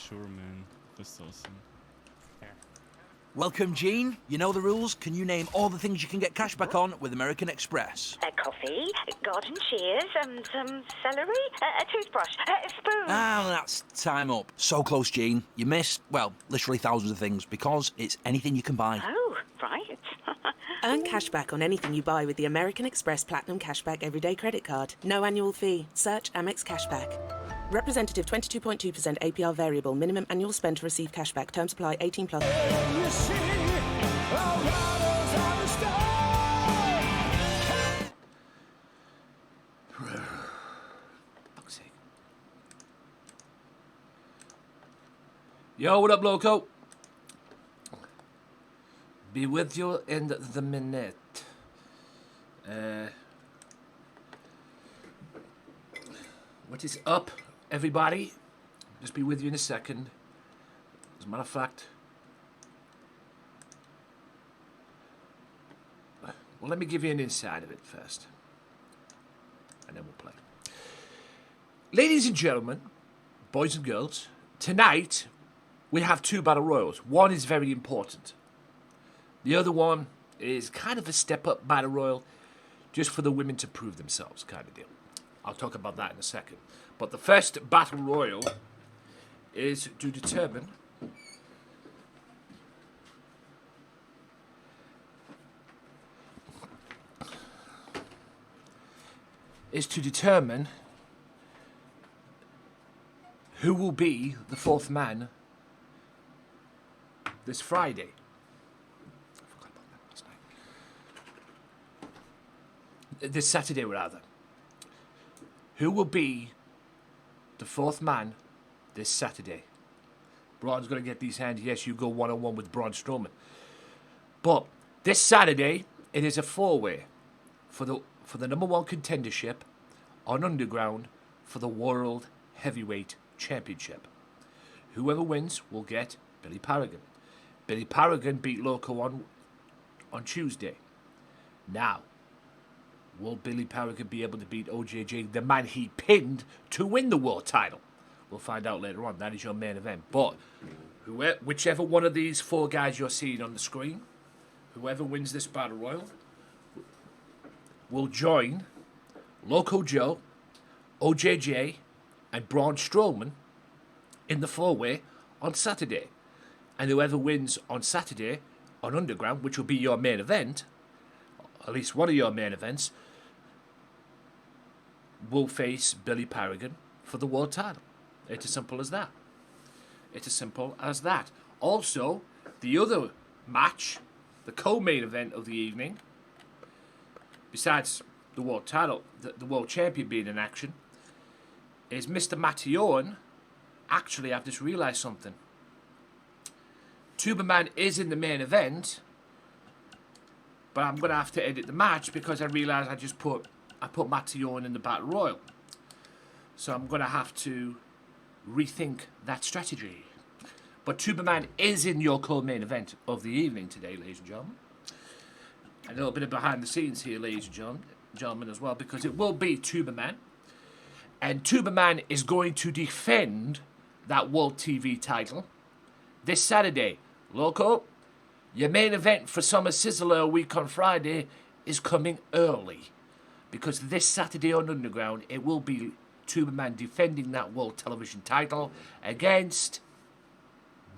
Sure, man. That's awesome. Welcome, Gene. You know the rules. Can you name all the things you can get cash back on with American Express? Coffee, garden shears, some celery, a toothbrush, a spoon. Ah, that's time up. So close, Gene. You missed, well, literally thousands of things because it's anything you can buy. Oh, right. Earn cashback on anything you buy with the American Express Platinum Cashback Everyday Credit Card. No annual fee. Search Amex Cashback. Representative 22.2% APR variable. Minimum annual spend to receive cashback. Terms apply. 18 plus. Fuck's sake. Yo, what up, loco? Be with you in the minute. What is up, everybody? Just be with you in a second. As a matter of fact, well, let me give you an inside of it first, and then we'll play. Ladies and gentlemen, boys and girls, tonight we have two battle royals. One is very important. The other one is kind of a step-up battle royal, just for the women to prove themselves, kind of deal. I'll talk about that in a second. But the first battle royal is to determine who will be the fourth man this Friday. I forgot about that last night. This Saturday, rather. Who will be the fourth man this Saturday? Braun's going to get these hands. Yes, you go one-on-one with Braun Strowman. But this Saturday, it is a four-way for the number one contendership on Underground for the World Heavyweight Championship. Whoever wins will get Billy Paragon. Billy Paragon beat Loco on Tuesday. Now, will Billy Paragon be able to beat OJJ, the man he pinned to win the world title? We'll find out later on. That is your main event. But whichever one of these four guys you're seeing on the screen, whoever wins this battle royal will join Loco Joe, OJJ, and Braun Strowman in the four-way on Saturday. And whoever wins on Saturday on Underground, which will be your main event, at least one of your main events, will face Billy Paragon for the world title. It's as simple as that. It's as simple as that. Also, the other match, the co-main event of the evening, besides the world title, the world champion being in action, is Mr. Matteon. Actually, I've just realised something. Tuberman is in the main event, but I'm going to have to edit the match because I realised I put Matteon in the Battle Royal. So I'm going to have to rethink that strategy. But Tuberman is in your co-main event of the evening today, ladies and gentlemen. A little bit of behind the scenes here, ladies and gentlemen, as well, because it will be Tuberman. And Tuberman is going to defend that World TV title this Saturday. Loco, your main event for Summer Sizzler a week on Friday is coming early. Because this Saturday on Underground, it will be Tuberman defending that World Television title against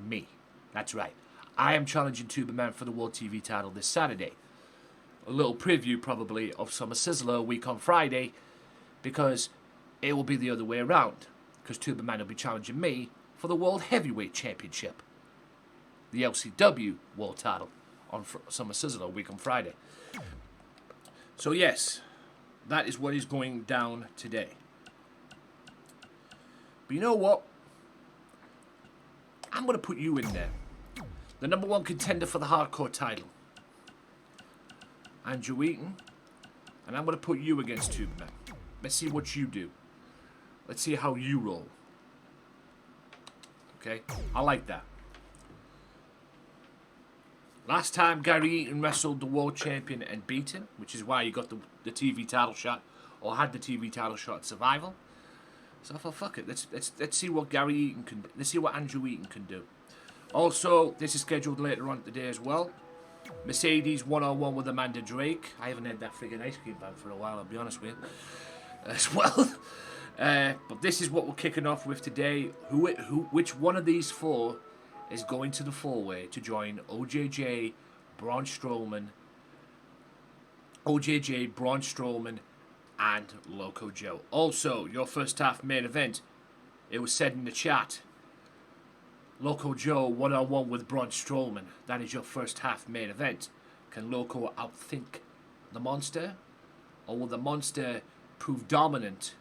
me. That's right. I am challenging Tuberman for the World TV title this Saturday. A little preview, probably, of Summer Sizzler a week on Friday, because it will be the other way around. Because Tuberman will be challenging me for the World Heavyweight Championship. The LCW World title on Summer Sizzler a week on Friday. So yes, that is what is going down today. But you know what? I'm going to put you in there. The number one contender for the hardcore title. Andrew Eaton. And I'm going to put you against Tuberman. Let's see what you do. Let's see how you roll. Okay? I like that. Last time Gary Eaton wrestled the world champion and beat him, which is why he got the TV title shot, or had the TV title shot at Survival. So I thought, fuck it, let's see what Gary Eaton can. Let's see what Andrew Eaton can do. Also, this is scheduled later on today as well. Mercedes one-on-one with Amanda Drake. I haven't had that friggin' ice cream van for a while, I'll be honest with you. As well. But this is what we're kicking off with today. Which one of these four is going to the four-way to join OJJ, Braun Strowman, and Loco Joe. Also, your first half main event, it was said in the chat, Loco Joe one-on-one with Braun Strowman. That is your first half main event. Can Loco outthink the monster? Or will the monster prove dominant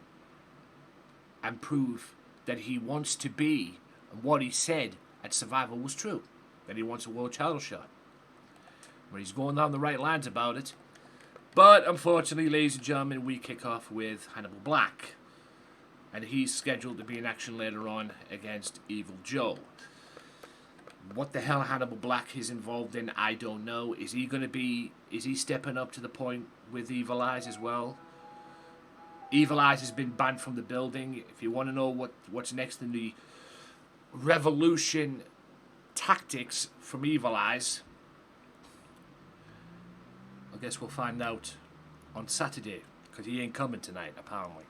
and prove that he wants to be, and what he said at Survivor was true, that he wants a world title shot? Well, he's going down the right lines about it. But unfortunately, ladies and gentlemen, we kick off with Hannibal Black. And he's scheduled to be in action later on against Evil Joe. What the hell Hannibal Black is involved in, I don't know. Is he stepping up to the point with Evil Eyes as well? Evil Eyes has been banned from the building. If you want to know what's next in the Revolution tactics from Evil Eyes, I guess we'll find out on Saturday, because he ain't coming tonight, apparently.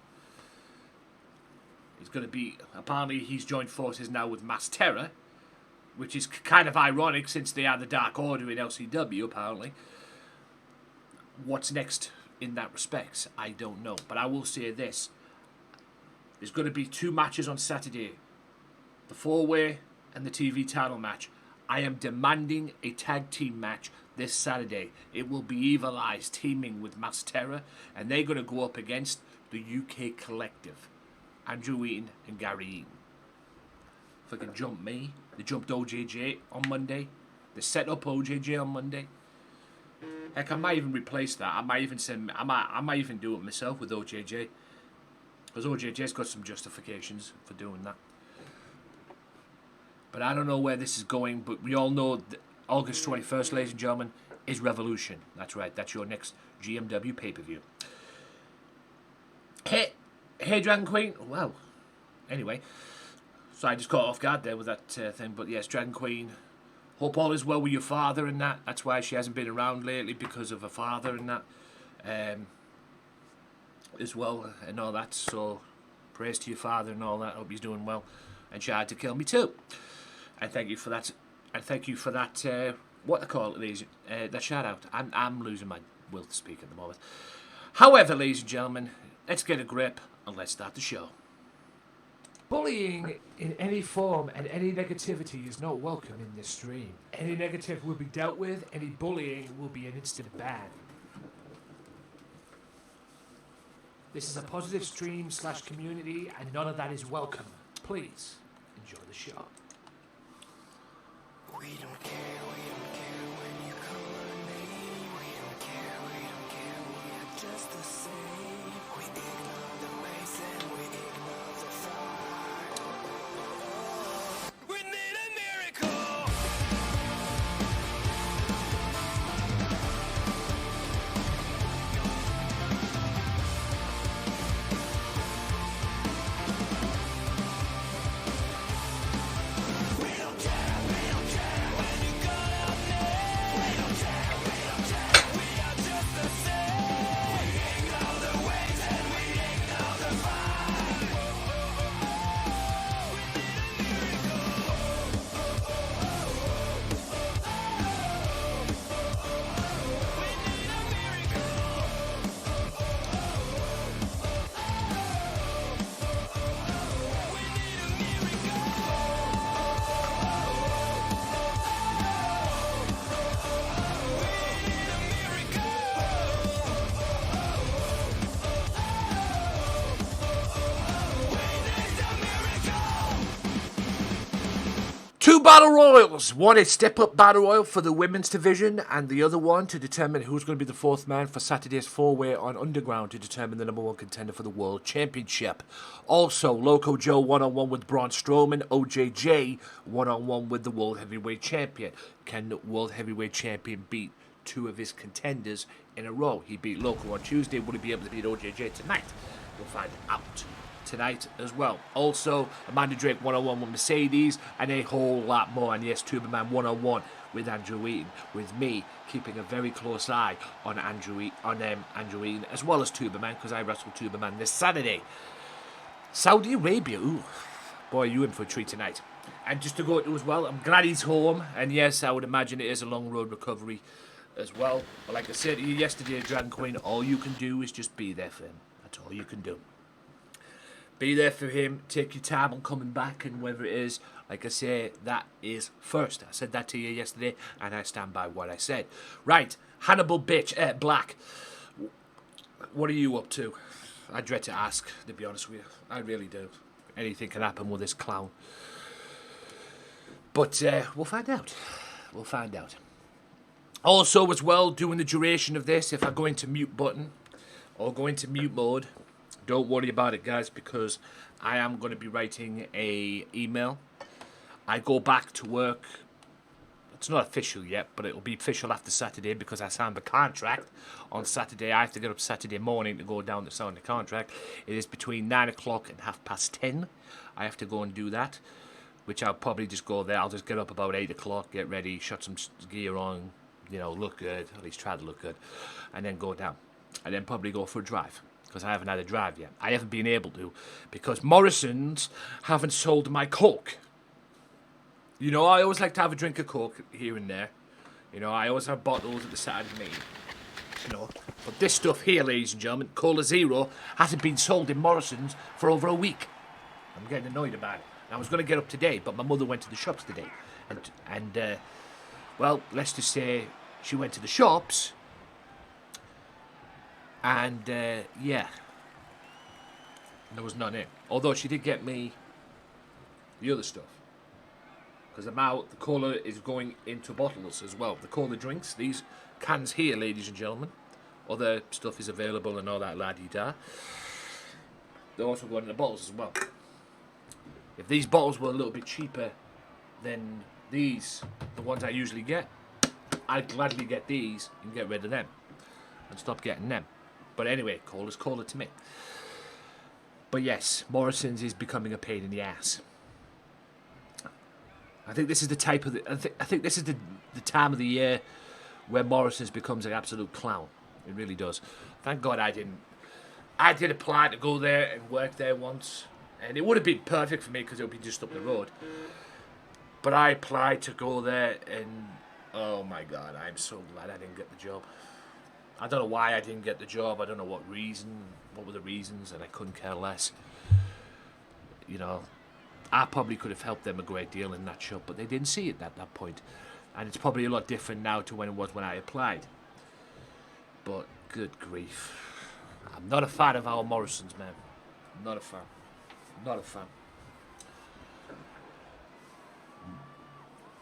Apparently he's joined forces now with Mass Terror, which is kind of ironic since they are the Dark Order in LCW, apparently. What's next in that respect, I don't know. But I will say this. There's going to be 2 matches on Saturday. The 4-way and the TV title match. I am demanding a tag team match this Saturday. It will be Evil Eyes teaming with Mass Terror, and they're going to go up against the UK Collective. Andrew Eaton and Gary Eaton. Fucking jump me. They jumped OJJ on Monday. They set up OJJ on Monday. Heck, I might even replace that. I might even do it myself with OJJ. Because OJJ's got some justifications for doing that. But I don't know where this is going. But we all know that August 21st, ladies and gentlemen, is Revolution. That's right. That's your next GMW pay-per-view. Hey, Dragon Queen. Wow. Anyway. So I just caught off guard there with that thing. But yes, Dragon Queen. Hope all is well with your father and that. That's why she hasn't been around lately, because of her father and that. As well and all that. So praise to your father and all that. Hope he's doing well. And she had to kill me too. And thank you for that. And thank you for that. What I call it, ladies. That shout out. I'm losing my will to speak at the moment. However, ladies and gentlemen, let's get a grip and let's start the show. Bullying in any form and any negativity is not welcome in this stream. Any negative will be dealt with, any bullying will be an instant ban. This is a positive stream / community, and none of that is welcome. Please enjoy the show. We don't care when you color me. We don't care, we are just the same. We ignore the race and we ignore the fight. We need a miracle. We don't care when you color me. We don't care, we are just the same. We ignore the ways and we ignore the fight. We need a Two battle royals. One is step-up battle royal for the women's division, and the other one to determine who's going to be the 4th man for Saturday's 4-way on Underground to determine the #1 contender for the World Championship. Also, Loco Joe one-on-one with Braun Strowman, OJJ one-on-one with the World Heavyweight Champion. Can the World Heavyweight Champion beat 2 of his contenders in a row? He beat Loco on Tuesday. Will he be able to beat OJJ tonight? We'll find out. tonight as well. Also, Amanda Drake 101 with Mercedes, and a whole lot more. And yes, Tuberman 101 with Andrew Eaton, with me keeping a very close eye on Andrew Eaton, as well as Tuberman, because I wrestle Tuberman this Saturday. Saudi Arabia, ooh, boy, you in for a treat tonight. And just to go to as well, I'm glad he's home, and yes, I would imagine it is a long road recovery as well. But like I said to you yesterday, Dragon Queen, all you can do is just be there for him. That's all you can do. Be there for him, take your time on coming back, and whatever it is, like I say, that is first. I said that to you yesterday, and I stand by what I said. Right, Hannibal Black, what are you up to? I dread to ask, to be honest with you. I really do. Anything can happen with this clown. But we'll find out. We'll find out. Also, as well, during the duration of this, if I go into mute button or go into mute mode, don't worry about it, guys, because I am going to be writing a email. I go back to work. It's not official yet, but it will be official after Saturday because I signed the contract on Saturday. I have to get up Saturday morning to go down to sign the contract. It is between 9 o'clock and 10:30. I have to go and do that, which I'll probably just go there. I'll just get up about 8 o'clock, get ready, shut some gear on, you know, look good, at least try to look good, and then go down. And then probably go for a drive, because I haven't had a drive yet. I haven't been able to, because Morrison's haven't sold my Coke. You know, I always like to have a drink of Coke here and there. You know, I always have bottles at the side of me. You know, but this stuff here, ladies and gentlemen, Cola Zero, hasn't been sold in Morrison's for over a week. I'm getting annoyed about it. I was going to get up today, but my mother went to the shops today. And well, let's just say she went to the shops, and, yeah, there was none in. Although she did get me the other stuff. Because the cola is going into bottles as well. The cola drinks, these cans here, ladies and gentlemen. Other stuff is available and all that la-di-da. They're also going into bottles as well. If these bottles were a little bit cheaper than these, the ones I usually get, I'd gladly get these and get rid of them. And stop getting them. But anyway, cola's cola to me. But yes, Morrison's is becoming a pain in the ass. I think this is the type of I think this is the time of the year where Morrison's becomes an absolute clown. It really does. Thank God I didn't. I did apply to go there and work there once, and it would have been perfect for me because it would be just up the road. But I applied to go there, and oh my God, I'm so glad I didn't get the job. I don't know why I didn't get the job. I don't know what were the reasons, and I couldn't care less. You know, I probably could have helped them a great deal in that shop, but they didn't see it at that point. And it's probably a lot different now to when it was when I applied. But good grief. I'm not a fan of our Morrison's, man. Not a fan. Not a fan.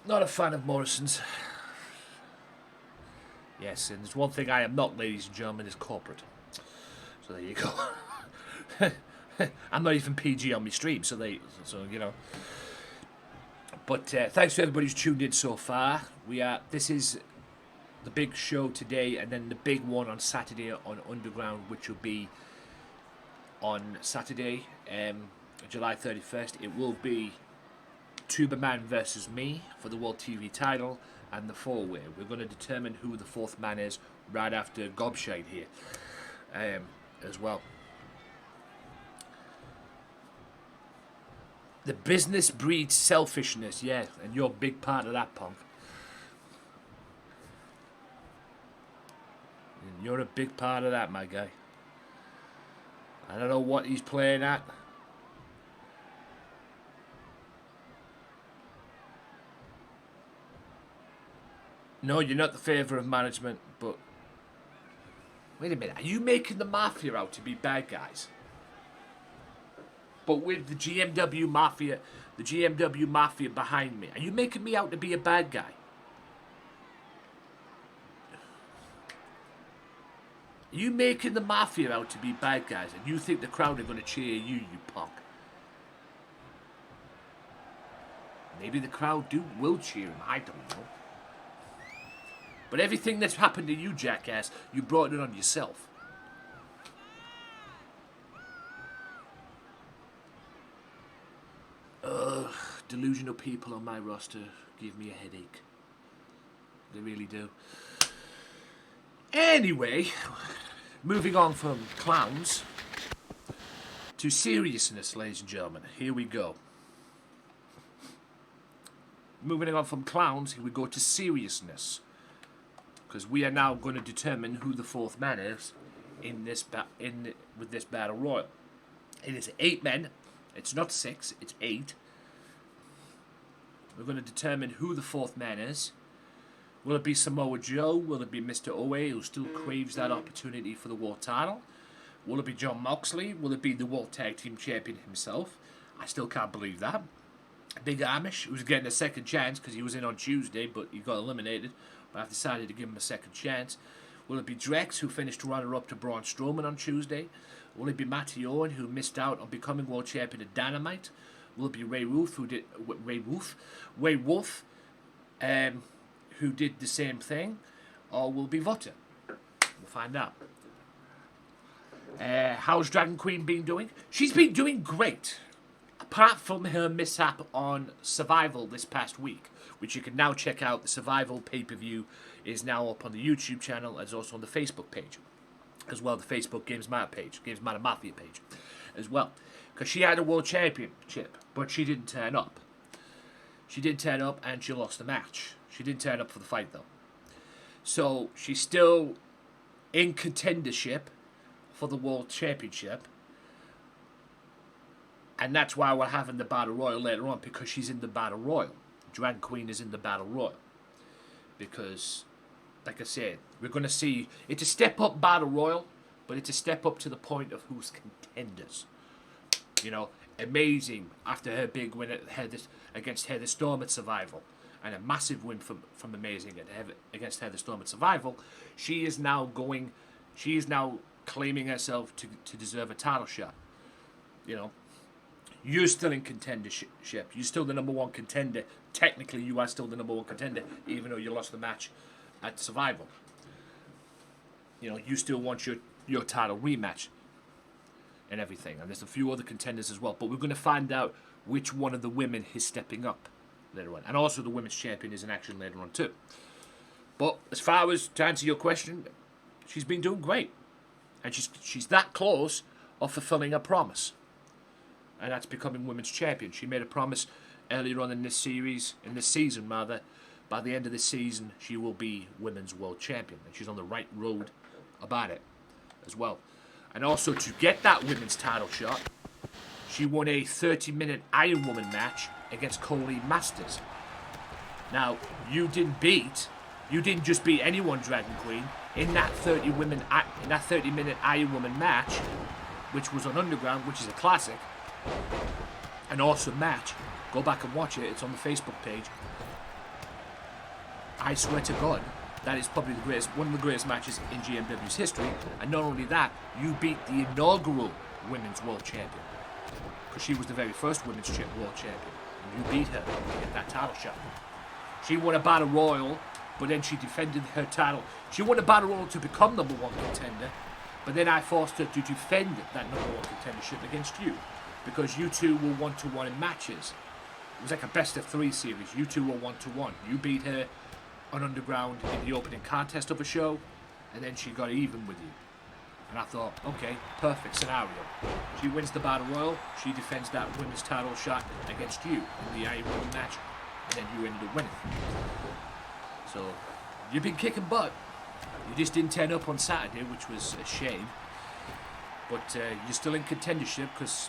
Not a fan of Morrison's. Yes, and there's one thing I am not, ladies and gentlemen, is corporate. So there you go. I'm not even PG on my stream, so you know. But thanks to everybody who's tuned in so far. This is the big show today, and then the big one on Saturday on Underground, which will be on Saturday, July 31st. It will be Tuberman versus me for the World TV title and the four-way. We're going to determine who the fourth man is right after Gobshite here, as well. The business breeds selfishness, yeah, and you're a big part of that, punk. And you're a big part of that, my guy. I don't know what he's playing at. No, you're not the favour of management, but... Wait a minute, are you making the Mafia out to be bad guys? But with the GMW Mafia behind me, are you making me out to be a bad guy? Are you making the Mafia out to be bad guys, and you think the crowd are going to cheer you, you punk? Maybe the crowd will cheer him, I don't know. But everything that's happened to you, jackass, you brought it on yourself. delusional people on my roster give me a headache. They really do. Anyway, moving on from clowns to seriousness, ladies and gentlemen. Here we go. Moving on from clowns, here we go to seriousness. Because we are now going to determine who the fourth man is in this with this battle royal. It is 8 men. It's not 6, it's 8. We're going to determine who the fourth man is. Will it be Samoa Joe? Will it be Mr. Owe, who still craves that opportunity for the world title? Will it be John Moxley? Will it be the World Tag Team Champion himself? I still can't believe that. Big Amish, who's getting a second chance because he was in on Tuesday, but he got eliminated. But I've decided to give him a second chance. Will it be Drex, who finished runner-up to Braun Strowman on Tuesday? Will it be Matty Owen, who missed out on becoming world champion at Dynamite? Will it be Ray Wolf, who did who did the same thing? Or will it be Vota? We'll find out. How's Dragon Queen been doing? She's been doing great. Apart from her mishap on Survival this past week, which you can now check out. The Survival pay-per-view is now up on the YouTube channel, as also on the Facebook page, as well, the Facebook Gamesmatter page, Gamesmatter Mafia page, as well. Because she had a world championship, but she didn't turn up. She did turn up, and she lost the match. She didn't turn up for the fight, though. So, she's still in contendership for the world championship. And that's why we're having the Battle Royal later on, because she's in the Battle Royal. Dragon Queen is in the Battle Royal. Because, like I said, we're going to see... It's a step-up Battle Royal, but it's a step up to the point of who's contenders. You know, amazing after her big win against Heather Storm at Survival. And a massive win from Amazing against Heather Storm at Survival. She is now claiming herself to deserve a title shot. You know. You're still in contendership. You're still the number one contender. Technically, you are still the number one contender, even though you lost the match at Survival. You know, you still want your title rematch and everything. And there's a few other contenders as well. But we're going to find out which one of the women is stepping up later on. And also the women's champion is in action later on too. But as far as to answer your question, she's been doing great. And she's that close of fulfilling her promise. And that's becoming women's champion. She made a promise earlier on in this season, by the end of this season, she will be women's world champion. And she's on the right road about it as well. And also, to get that women's title shot, she won a 30-minute Iron Woman match against Colleen Masters. Now, you didn't just beat anyone, Dragon Queen. In that 30-minute Iron Woman match, which was on Underground, which is a classic, an awesome match. Go back and watch it. It's on the Facebook page. I swear to God, that is probably one of the greatest matches in GMW's history. And not only that, you beat the inaugural women's world champion, because she was the very first women's world champion. And you beat her to get that title shot. She won a battle royal, but then she defended her title. She won a battle royal to become number one contender, but then I forced her to defend that number one contendership against you. Because you two were 1-1 in matches. It was like a best-of-3 series. You two were 1-1. You beat her on Underground in the opening contest of a show, and then she got even with you. And I thought, okay, perfect scenario. She wins the Battle Royal, she defends that women's title shot against you in the Iron Woman match, and then you ended up winning. So, you've been kicking butt. You just didn't turn up on Saturday, which was a shame. But you're still in contendership, because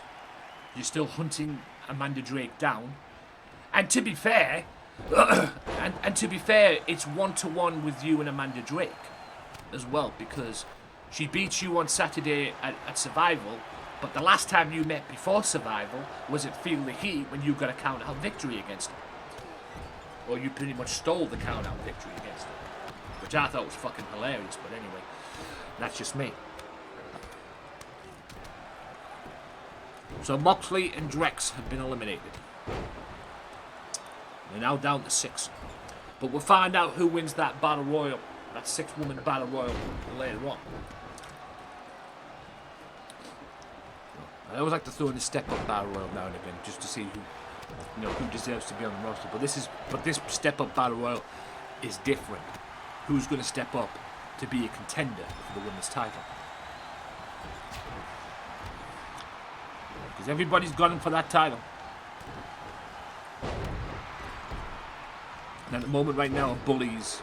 you're still hunting Amanda Drake down. And to be fair, it's 1-1 with you and Amanda Drake as well, because she beat you on Saturday at Survival, but the last time you met before Survival was at Feel the Heat when you got a count-out victory against her. Or you pretty much stole the count-out victory against her, which I thought was fucking hilarious, but anyway, that's just me. So Moxley and Drex have been eliminated. They're now down to 6. But we'll find out who wins that Battle Royal, that 6-woman Battle Royal later on. I always like to throw in the step-up Battle Royal now and again, just to see you know, who deserves to be on the roster. But this step up battle royal is different. Who's going to step up to be a contender for the women's title? Because everybody's gunning for that title. And at the moment right now, Bully's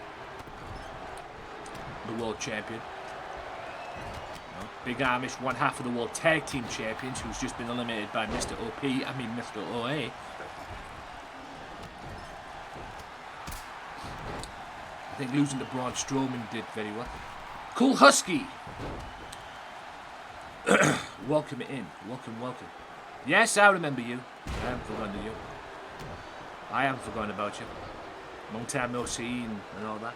the world champion. You know, Big Amish, one half of the world tag team champions, who's just been eliminated by Mr. Mr. OA. I think losing to Braun Strowman did very well. Cool Husky! Welcome in. Welcome. Yes, I remember you. I haven't forgotten you. I haven't forgotten about you. Long time no see and all that.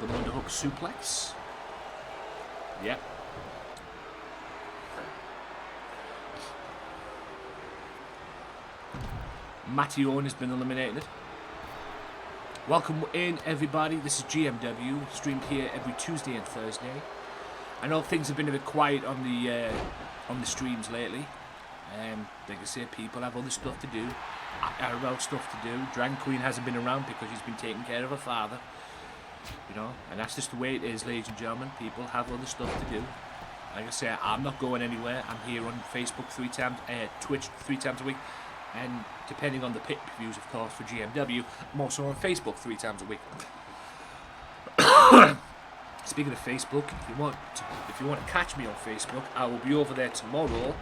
The underhook suplex. Yep. Matty Owen has been eliminated. Welcome in, everybody. This is GMW, streamed here every Tuesday and Thursday. I know things have been a bit quiet on the streams lately. Like I say, people have other stuff to do. IRL stuff to do. Dragon Queen hasn't been around because she's been taking care of her father. You know, and that's just the way it is, ladies and gentlemen. People have other stuff to do. Like I say, I'm not going anywhere. I'm here on Facebook Twitch 3 times a week. And depending on the pay-per-views, of course, for GMW, I'm also on Facebook 3 times a week. Speaking of Facebook, if you want to catch me on Facebook, I will be over there tomorrow.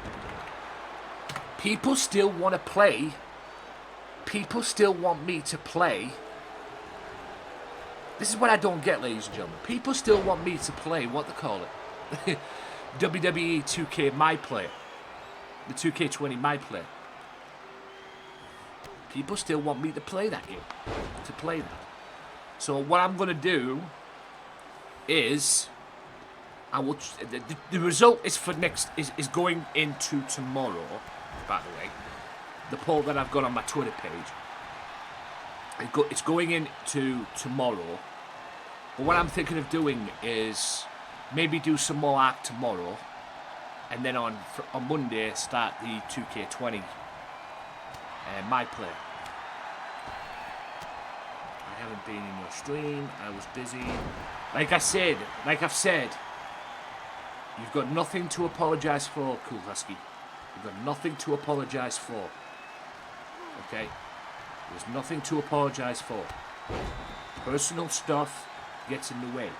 People still want to play. People still want me to play. This is what I don't get, ladies and gentlemen. People still want me to play, what they call it, WWE 2K My Player. The 2K20 My Player. People still want me to play that game. To play that. So what I'm going to do is I will the result is for next is going into tomorrow, by the way. The poll that I've got on my Twitter page. It's going into tomorrow. But what I'm thinking of doing is maybe do some more act tomorrow, and then on Monday start the 2K20 My Player. I haven't been in your stream. I was busy. Like I've said, you've got nothing to apologise for, Cool Husky. You've got nothing to apologise for. Okay? There's nothing to apologise for. Personal stuff gets in the way.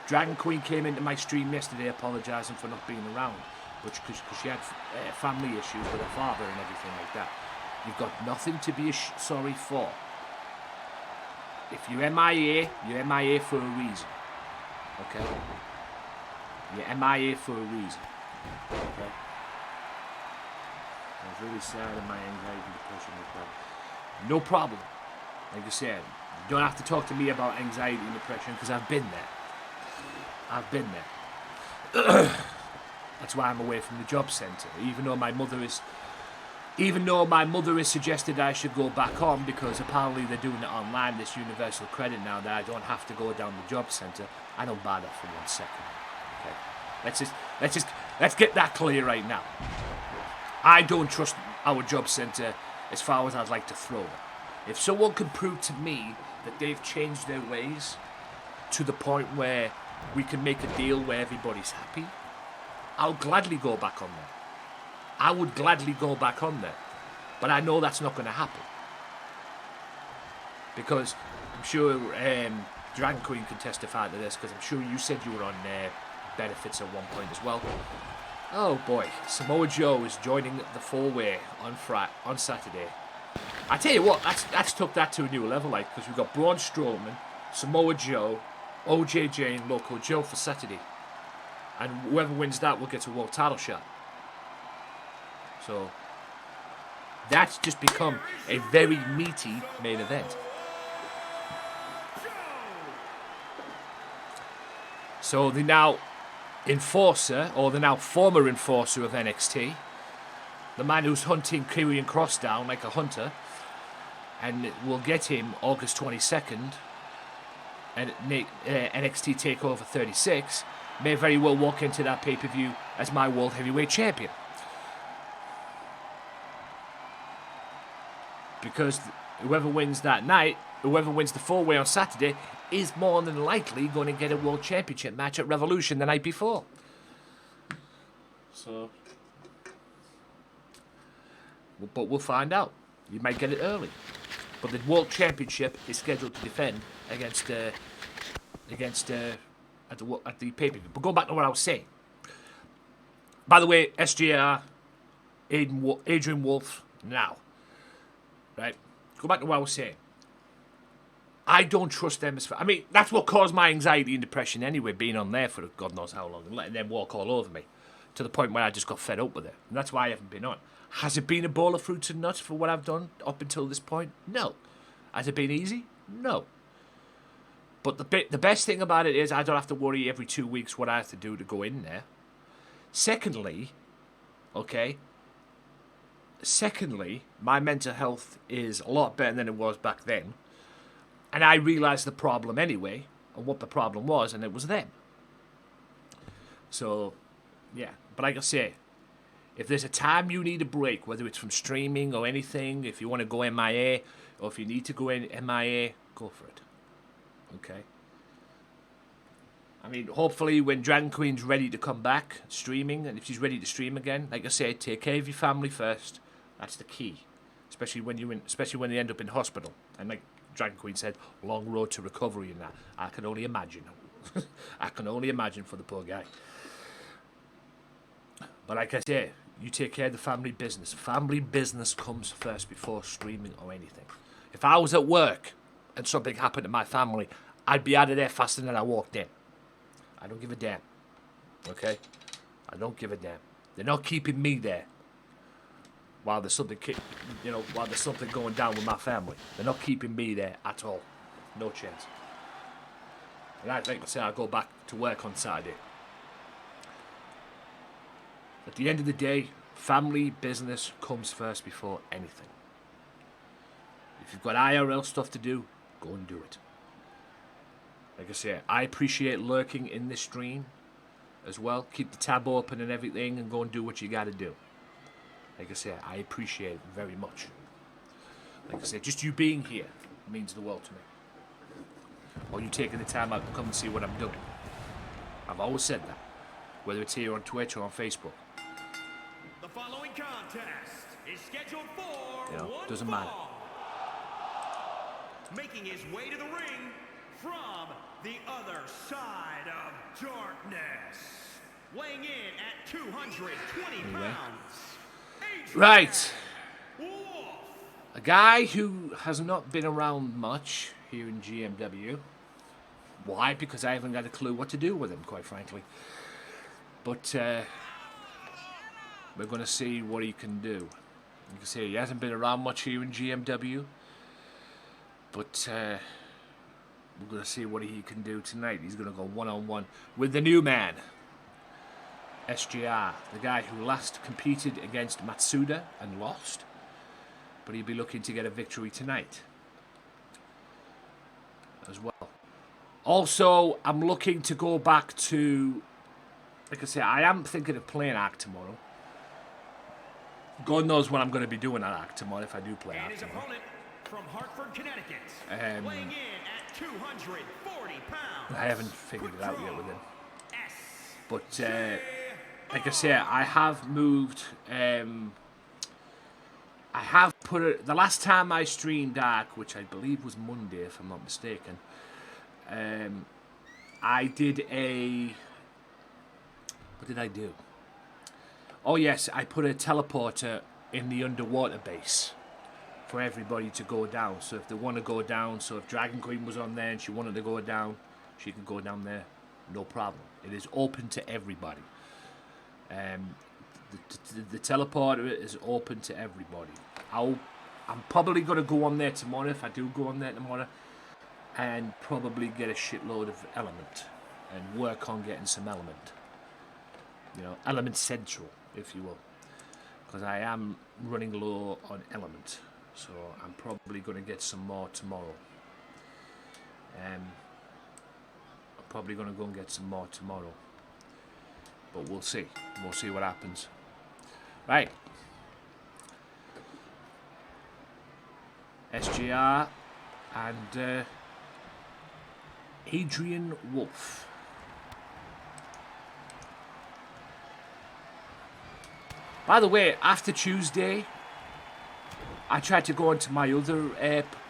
Dragon Queen came into my stream yesterday apologising for not being around, because she had family issues with her father and everything like that. You've got nothing to be sorry for. If you're MIA for a reason. Okay? You're MIA for a reason. Okay? I was really sad in my anxiety and depression like that. No problem. Like I said, you don't have to talk to me about anxiety and depression because I've been there. I've been there. That's why I'm away from the job centre. Even though my mother has suggested I should go back on because apparently they're doing it online, this universal credit now that I don't have to go down the job centre. I don't buy that for 1 second. Okay. Let's get that clear right now. I don't trust our job centre as far as I'd like to throw it. If someone can prove to me that they've changed their ways to the point where we can make a deal where everybody's happy, I'll gladly go back on there. I would gladly go back on there. But I know that's not going to happen. Because I'm sure Dragon Queen can testify to this, because I'm sure you said you were on benefits at one point as well. Oh boy, Samoa Joe is joining the four-way on Saturday. I tell you what, that's took that to a new level, like, because we've got Braun Strowman, Samoa Joe, OJJ, and Loco Joe for Saturday. And whoever wins that will get a world title shot. So, that's just become a very meaty main event. So, the now enforcer, or the now former enforcer of NXT, the man who's hunting Karrion Kross down like a hunter, and we'll get him August 22nd, and NXT TakeOver 36, may very well walk into that pay-per-view as my World Heavyweight Champion. because whoever wins that night, whoever wins the 4-way on Saturday, is more than likely going to get a World Championship match at Revolution the night before. So, but we'll find out. You might get it early. But the World Championship is scheduled to defend against at the pay-per-view. But going back to what I was saying. By the way, SJR, Adrian Wolf, now. Right? Go back to what I was saying. I don't trust them as far. I mean, that's what caused my anxiety and depression anyway, being on there for God knows how long and letting them walk all over me to the point where I just got fed up with it. And that's why I haven't been on. Has it been a bowl of fruits and nuts for what I've done up until this point? No. Has it been easy? No. But the best thing about it is I don't have to worry every 2 weeks what I have to do to go in there. Secondly, my mental health is a lot better than it was back then. And I realised the problem anyway, and what the problem was, and it was them. So, yeah. But like I say, if there's a time you need a break, whether it's from streaming or anything, if you want to go MIA, or if you need to go in MIA, go for it. Okay? I mean, hopefully when Dragon Queen's ready to come back streaming, and if she's ready to stream again, like I said, take care of your family first. That's the key. Especially when they end up in hospital. And like Dragon Queen said, long road to recovery and that. I can only imagine. I can only imagine for the poor guy. But like I say, you take care of the family business. Family business comes first before streaming or anything. If I was at work and something happened to my family, I'd be out of there faster than I walked in. I don't give a damn. Okay? I don't give a damn. They're not keeping me there while there's something, while there's something going down with my family. They're not keeping me there at all. No chance. And I'd like to say I go back to work on Saturday. At the end of the day, family business comes first before anything. If you've got IRL stuff to do, go and do it. Like I say, I appreciate lurking in this stream as well. Keep the tab open and everything and go and do what you gotta do. Like I say, I appreciate it very much. Like I say, just you being here means the world to me. Or you taking the time out to come and see what I'm doing. I've always said that. Whether it's here on Twitch or on Facebook. The following contest is scheduled for one doesn't matter. fall. Making his way to the ring from the other side of darkness, weighing in at 220 pounds. Right. Wolf. A guy who has not been around much here in GMW. Why? Because I haven't got a clue what to do with him, quite frankly. But we're going to see what he can do. You can see he hasn't been around much here in GMW. But we're going to see what he can do tonight. He's going to go one-on-one with the new man, SJR, the guy who last competed against Matsuda and lost. But he'll be looking to get a victory tonight as well. Also, I'm looking to go back to, like I say, I am thinking of playing Ark tomorrow. God knows when I'm going to be doing that Ark tomorrow, if I do play Ark tomorrow. Opponent from Hartford, Connecticut, weighing in at 240 pounds. I haven't figured it out yet with him. But, like I say, I have moved, I have put it, the last time I streamed Ark, which I believe was Monday, if I'm not mistaken, I did what did I do? Oh yes, I put a teleporter in the underwater base for everybody to go down. So if they want to go down, so if Dragon Queen was on there and she wanted to go down, she could go down there, no problem. It is open to everybody. The teleporter is open to everybody. I'm probably going to go on there tomorrow, if I do go on there tomorrow, and probably get a shitload of element and work on getting some element. You know, element central, if you will. Because I am running low on element. So I'm probably going to get some more tomorrow. I'm probably going to go and get some more tomorrow. But we'll see. We'll see what happens. Right. SJR, and Adrian Wolf. By the way, after Tuesday, I tried to go into my other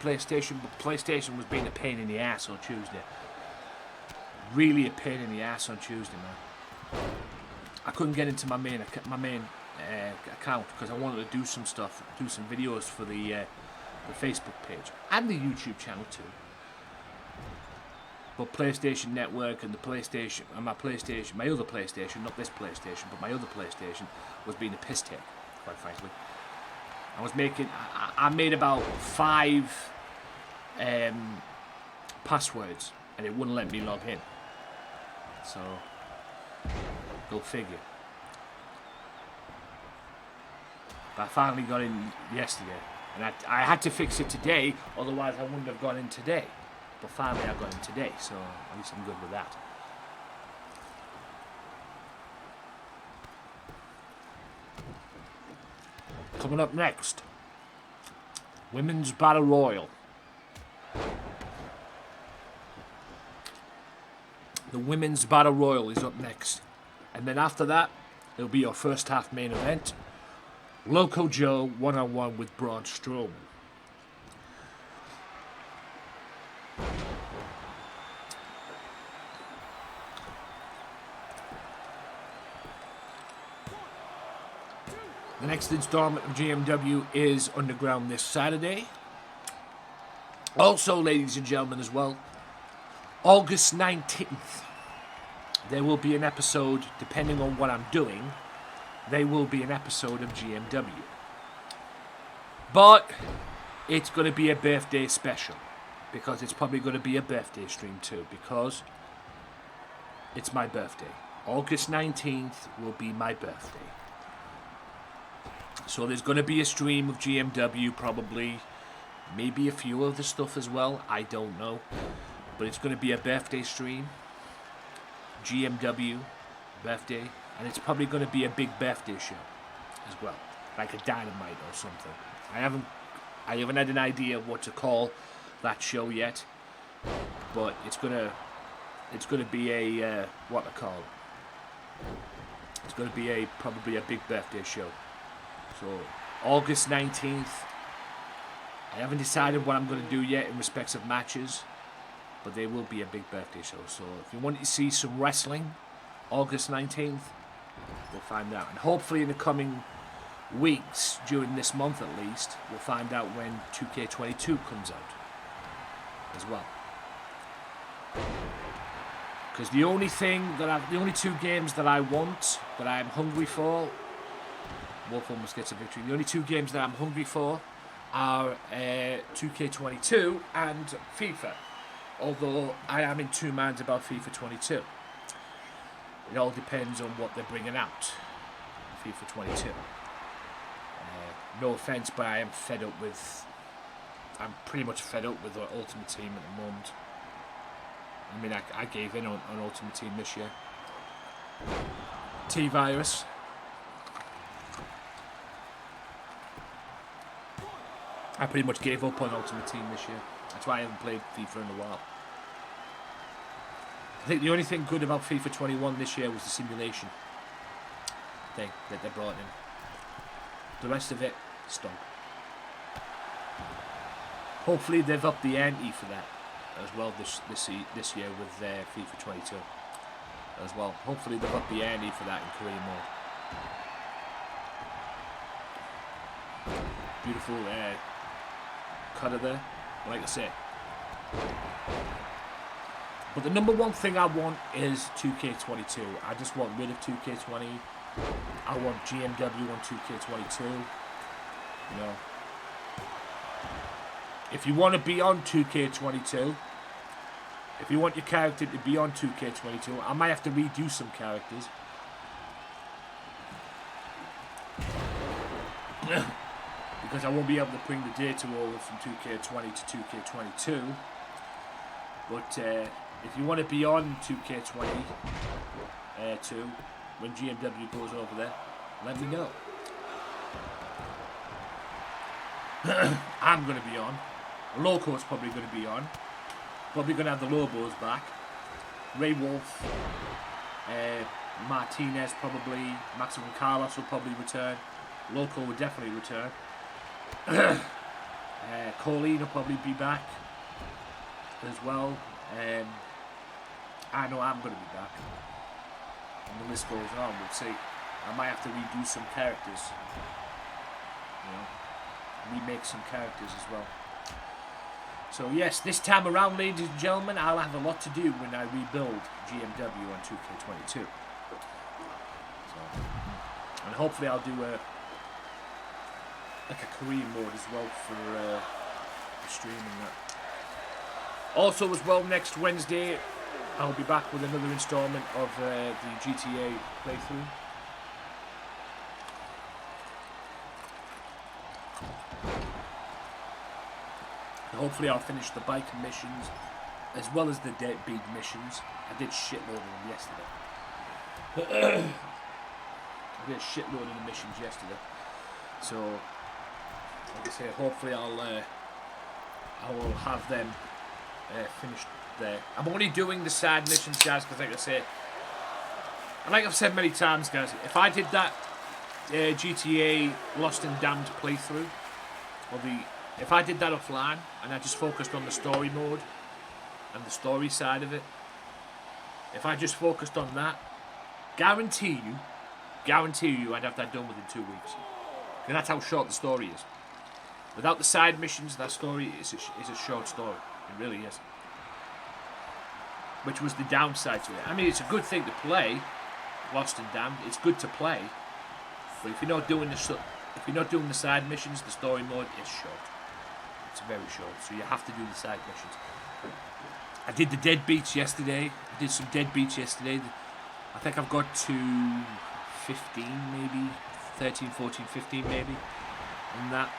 PlayStation, but PlayStation was being a pain in the ass on Tuesday. Really a pain in the ass on Tuesday, man. I couldn't get into my main account because I wanted to do some stuff, do some videos for the Facebook page and the YouTube channel too. But PlayStation Network and the PlayStation and my other PlayStation, not this PlayStation, but my other PlayStation, was being a piss take, quite frankly. I made about 5 passwords and it wouldn't let me log in. So, go figure. But I finally got in yesterday, and I had to fix it today, otherwise I wouldn't have gone in today. But finally I got in today, so at least I'm good with that. Coming up next, Women's Battle Royal. The Women's Battle Royal is up next. And then after that, it'll be your first half main event. Loco Joe one-on-one with Braun Strowman. The next installment of GMW is Underground this Saturday. Also, ladies and gentlemen, as well, August 19th, there will be an episode, depending on what I'm doing, there will be an episode of GMW. But it's going to be a birthday special, because it's probably going to be a birthday stream too, because it's my birthday. August 19th will be my birthday. So there's going to be a stream of GMW, probably, maybe a few other stuff as well, I don't know. But it's going to be a birthday stream, GMW, birthday, and it's probably going to be a big birthday show as well, like a Dynamite or something. I haven't had an idea of what to call that show yet, but it's gonna be a what to call it. It's gonna be probably a big birthday show. So August 19th. I haven't decided what I'm gonna do yet in respects of matches, but there will be a big birthday show. So if you want to see some wrestling, August 19th, we'll find out. And hopefully in the coming weeks, during this month at least, we'll find out when 2K22 comes out as well. Because the only two games that I want, that I'm hungry for, Wolf almost gets a victory. The only 2 games that I'm hungry for are 2K22 and FIFA. Although I am in 2 minds about FIFA 22. It all depends on what they're bringing out. FIFA 22. No offense, but I am fed up with... I'm pretty much fed up with the Ultimate Team at the moment. I mean, I gave in on Ultimate Team this year. T-Virus. I pretty much gave up on Ultimate Team this year. That's why I haven't played FIFA in a while. I think the only thing good about FIFA 21 this year was the simulation thing that they brought in. The rest of it stunk. Hopefully they've upped the ante for that as well this year with FIFA 22 as well. Hopefully they've upped the ante for that in career mode. Beautiful cutter there, like I said. But the number one thing I want is 2K22. I just want rid of 2K20. I want GMW on 2K22. You know, if you want to be on 2K22, if you want your character to be on 2K22, I might have to redo some characters. Because I won't be able to bring the data over from 2K20 to 2K22. But if you want to be on 2K20 too, when GMW goes over there, let me know. I'm going to be on. Loco's probably going to be on. Probably going to have the Lobos back. Ray Wolf, Martinez probably, Maximum Carlos will probably return. Loco will definitely return. Colleen will probably be back as well. I know I'm going to be back. And the list goes on, we'll see. I might have to redo some characters. You know, remake some characters as well. So yes, this time around, ladies and gentlemen, I'll have a lot to do when I rebuild GMW on 2K22. So, and hopefully I'll do a Korean mode as well for the stream and that. Also as well, next Wednesday, I'll be back with another installment of the GTA playthrough. Hopefully I'll finish the bike missions as well as the deadbeat missions. I did shitload of them yesterday. I did a shitload of the missions yesterday. So, like I say, hopefully I will have them finished there. I'm only doing the side missions, guys, because like I say, and like I've said many times, guys, if I did that GTA Lost and Damned playthrough, or if I did that offline and I just focused on the story mode and the story side of it, if I just focused on that, guarantee you I'd have that done within 2 weeks. And that's how short the story is. Without the side missions, that story is a short story. It really is. Which was the downside to it. I mean, it's a good thing to play, Lost and Damned. It's good to play, but if you're not doing the side missions, the story mode is short. It's very short, so you have to do the side missions. I did the deadbeats yesterday. I did some deadbeats yesterday. I think I've got to 15 maybe, 13, 14, 15 maybe, and that.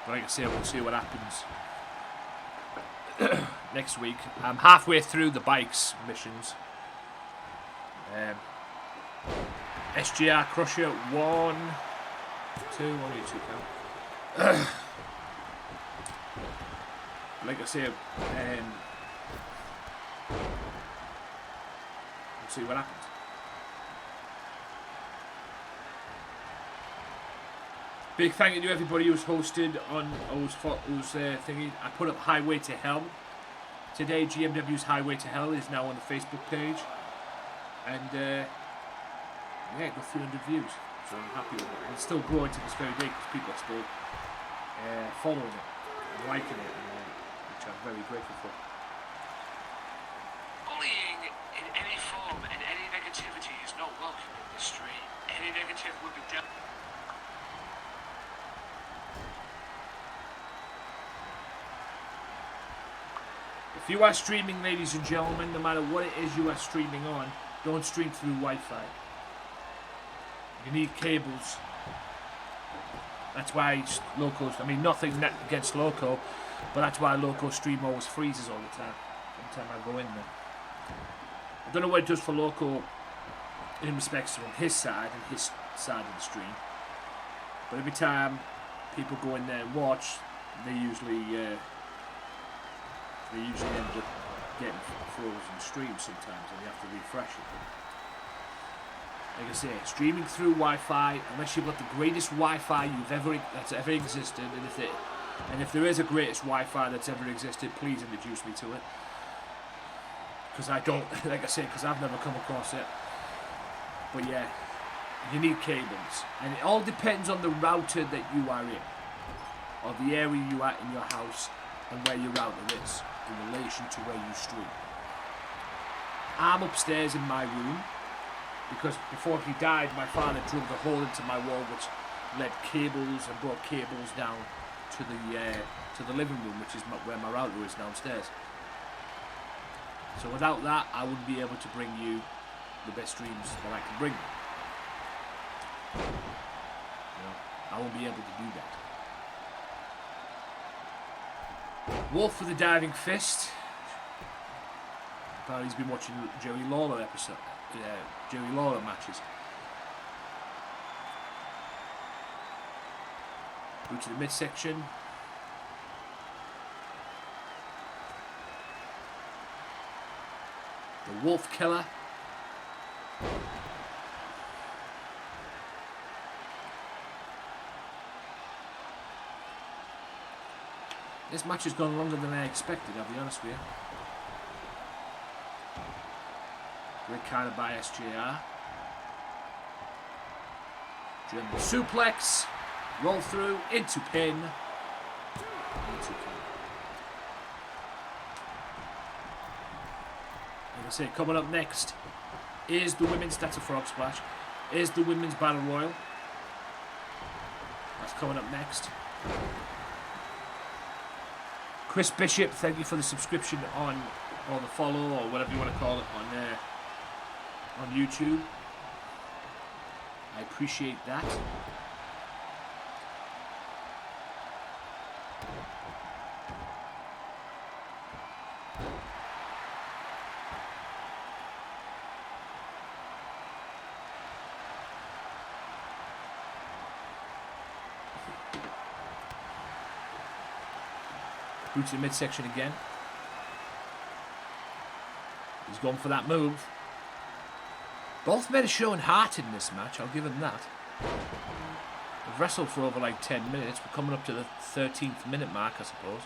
But like I say, we'll see what happens next week. I'm halfway through the bikes missions. SGR Crusher 1, 2, only 2 count. Like I say, we'll see what happens. Big thank you to everybody who's hosted on, who's thingy. I put up Highway to Hell today. GMW's Highway to Hell is now on the Facebook page, and yeah, it got 300 views, so I'm happy with it. And it's still growing to this very day because people are still following it and liking it, which I'm very grateful for. Bullying in any form and any negativity is not welcome in this stream. Any negative would be dealt. If you are streaming, ladies and gentlemen, no matter what it is you are streaming on, don't stream through Wi-Fi. You need cables. That's why Loco's, I mean, nothing against Loco, but that's why Loco stream always freezes all the time. Every time I go in there. I don't know what it does for Loco in respects to his side and his side of the stream, but every time people go in there and watch, they usually end up getting frozen streams sometimes, and you have to refresh it. Like I say, streaming through Wi-Fi, unless you've got the greatest Wi-Fi that's ever existed, and if there is a greatest Wi-Fi that's ever existed, please introduce me to it. Because I don't, like I say, because I've never come across it. But yeah, you need cables, and it all depends on the router that you are in, or the area you are in your house, and where your router is in relation to where you stream. I'm upstairs in my room, because before he died, my father drilled a hole into my wall which led cables and brought cables down to the living room, which is where my router is downstairs. So without that, I wouldn't be able to bring you the best streams that I can bring you. I won't be able to do that. Wolf with the diving fist. Apparently he's been watching Joey Lawler episode. Joey Lawler matches. Go to the midsection. The Wolf Killer. This match has gone longer than I expected, I'll be honest with you. Great counter by SJR. German suplex. Roll through into pin. Into pin. Like I say, coming up next is the women's. That's a frog splash. Is the women's battle royal. That's coming up next. Chris Bishop, thank you for the subscription on, or the follow, or whatever you want to call it, on YouTube. I appreciate that. Boots in midsection again. He's gone for that move. Both men are showing heart in this match, I'll give them that. They've wrestled for over like 10 minutes. We're coming up to the 13th minute mark, I suppose.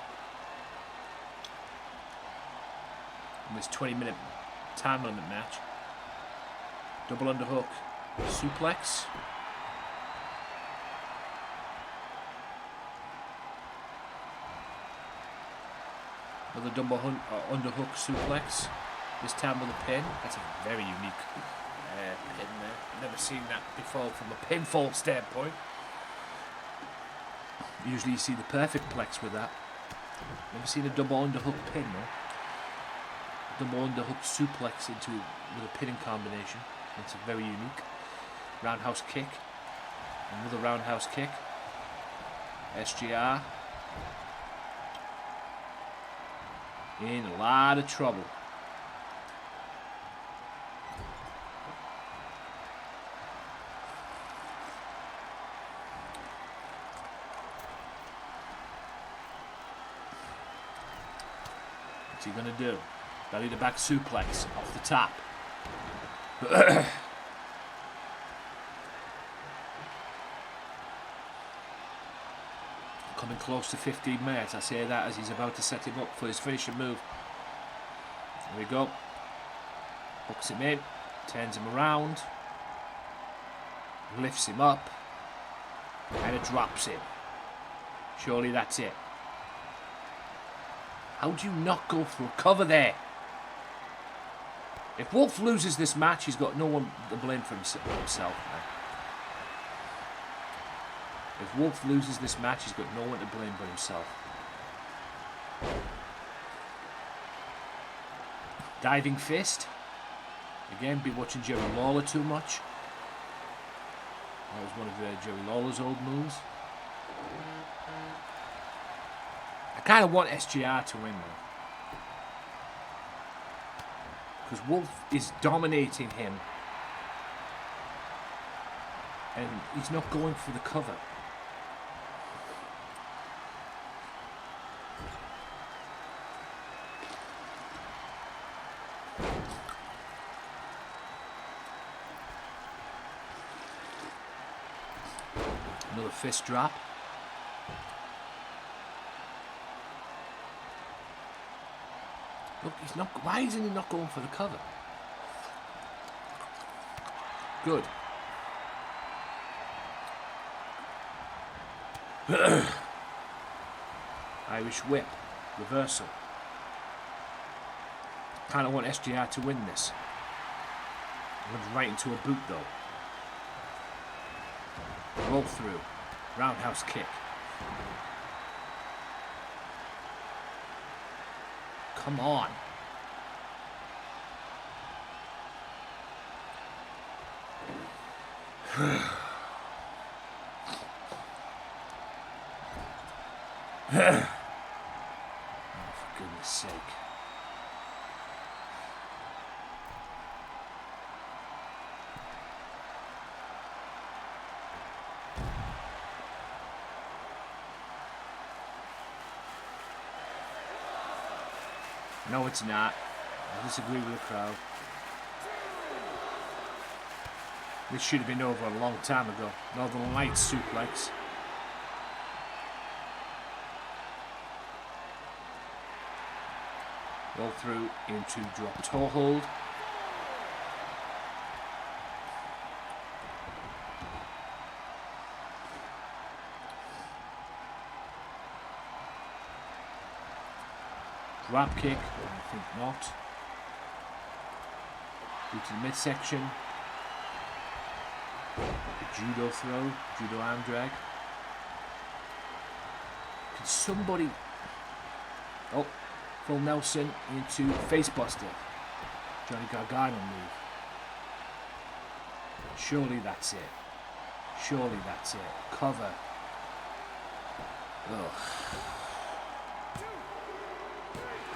And this 20-minute time limit match. Double underhook. Suplex. Another double underhook suplex. This time with a pin. That's a very unique pin there. Never seen that before from a pinfall standpoint. Usually you see the perfect plex with that. Never seen a double underhook pin though. Double underhook suplex with a pinning combination. It's very unique. Roundhouse kick. Another roundhouse kick. SGR. In a lot of trouble. What's he gonna do? Belly to back suplex off the top. Coming close to 15 minutes. I say that as he's about to set him up for his finishing move. There we go. Hooks him in. Turns him around. Lifts him up. And it drops him. Surely that's it. How do you not go for a cover there? If Wolf loses this match, he's got no one to blame for himself. Man. If Wolf loses this match, he's got no one to blame but himself. Diving fist. Again, be watching Jerry Lawler too much. That was one of Jerry Lawler's old moves. I kind of want SGR to win though. Because Wolf is dominating him. And he's not going for the cover. Another fist drop. Look, he's not. Why isn't he not going for the cover? Good. Irish whip. Reversal. Kind of want SGR to win this. Runs right into a boot though. Roll through. Roundhouse kick. Come on. Oh, for goodness sake. No, it's not. I disagree with the crowd. This should have been over a long time ago. Northern Lights suplex. Roll through into drop toe hold. Drop kick, I think not. Go to the midsection. Judo throw, judo arm drag. Can somebody... Oh, full Nelson into facebuster. Johnny Gargano move. Surely that's it. Surely that's it. Cover. Ugh.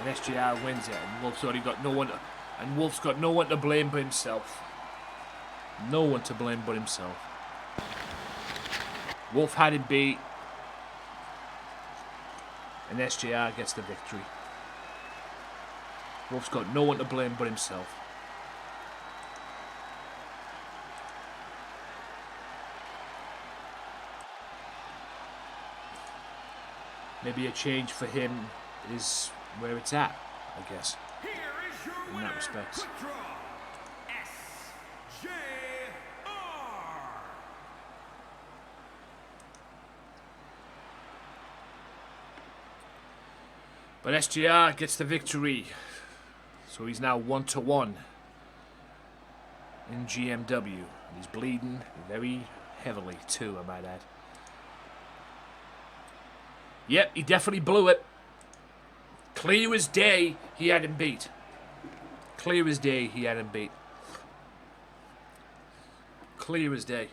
And SJR wins it, and Wolf's already got no one. And Wolf's got no one to blame but himself. No one to blame but himself. Wolf had him beat, and SJR gets the victory. Wolf's got no one to blame but himself. Maybe a change for him is where it's at, I guess, in that respect. But SGR gets the victory, so he's now 1-1 in GMW. And he's bleeding very heavily too, I might add. Yep, he definitely blew it. Clear as day, he had him beat. Clear as day, he had him beat. Clear as day.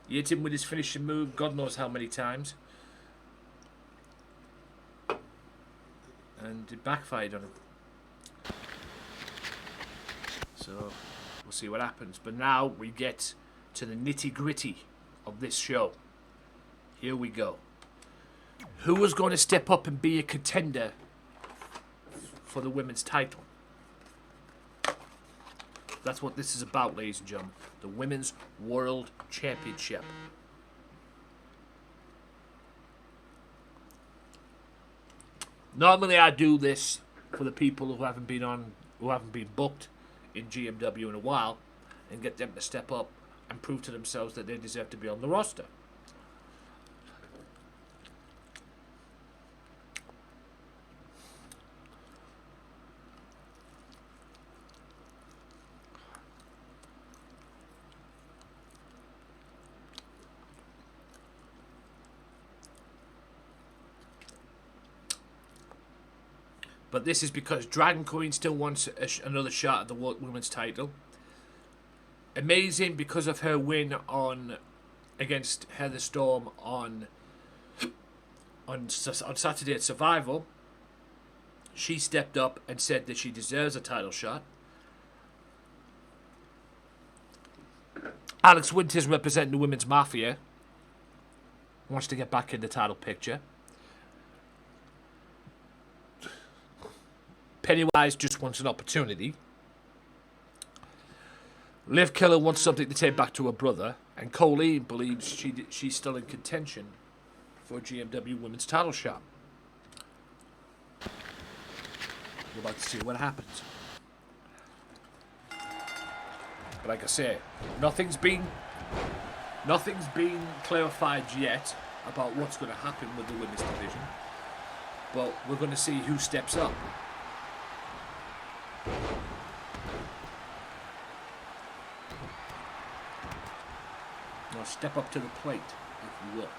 He hit him with his finishing move, God knows how many times. And it backfired on him. So, we'll see what happens. But now we get to the nitty-gritty of this show. Here we go. Who is going to step up and be a contender for the women's title? That's what this is about, ladies and gentlemen. The Women's World Championship. Normally I do this for the people who haven't been booked in GMW in a while, and get them to step up and prove to themselves that they deserve to be on the roster. But this is because Dragon Queen still wants another shot at the women's title. Amazing because of her win against Heather Storm on Saturday at Survival. She stepped up and said that she deserves a title shot. Alex Winters, representing the Women's Mafia, wants to get back in the title picture. Pennywise just wants an opportunity. Liv Killer wants something to take back to her brother. And Colleen believes she's still in contention for a GMW Women's title shot. We're about to see what happens. But like I say, nothing's been clarified yet about what's going to happen with the women's division. But we're going to see who steps up. Now step up to the plate, if you will.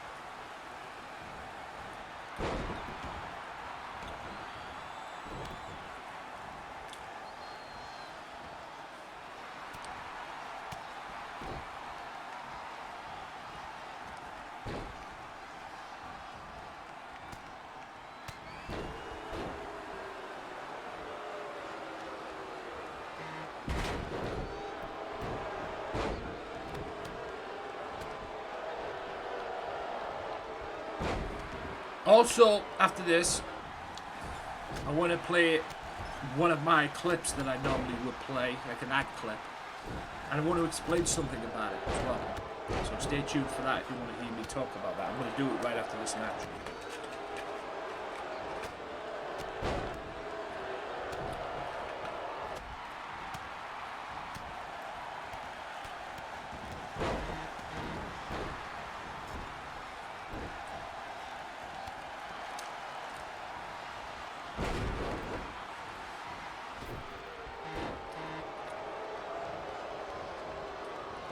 Also, after this, I want to play one of my clips that I normally would play, like an ad clip, and I want to explain something about it as well. So stay tuned for that if you want to hear me talk about that. I'm going to do it right after this match.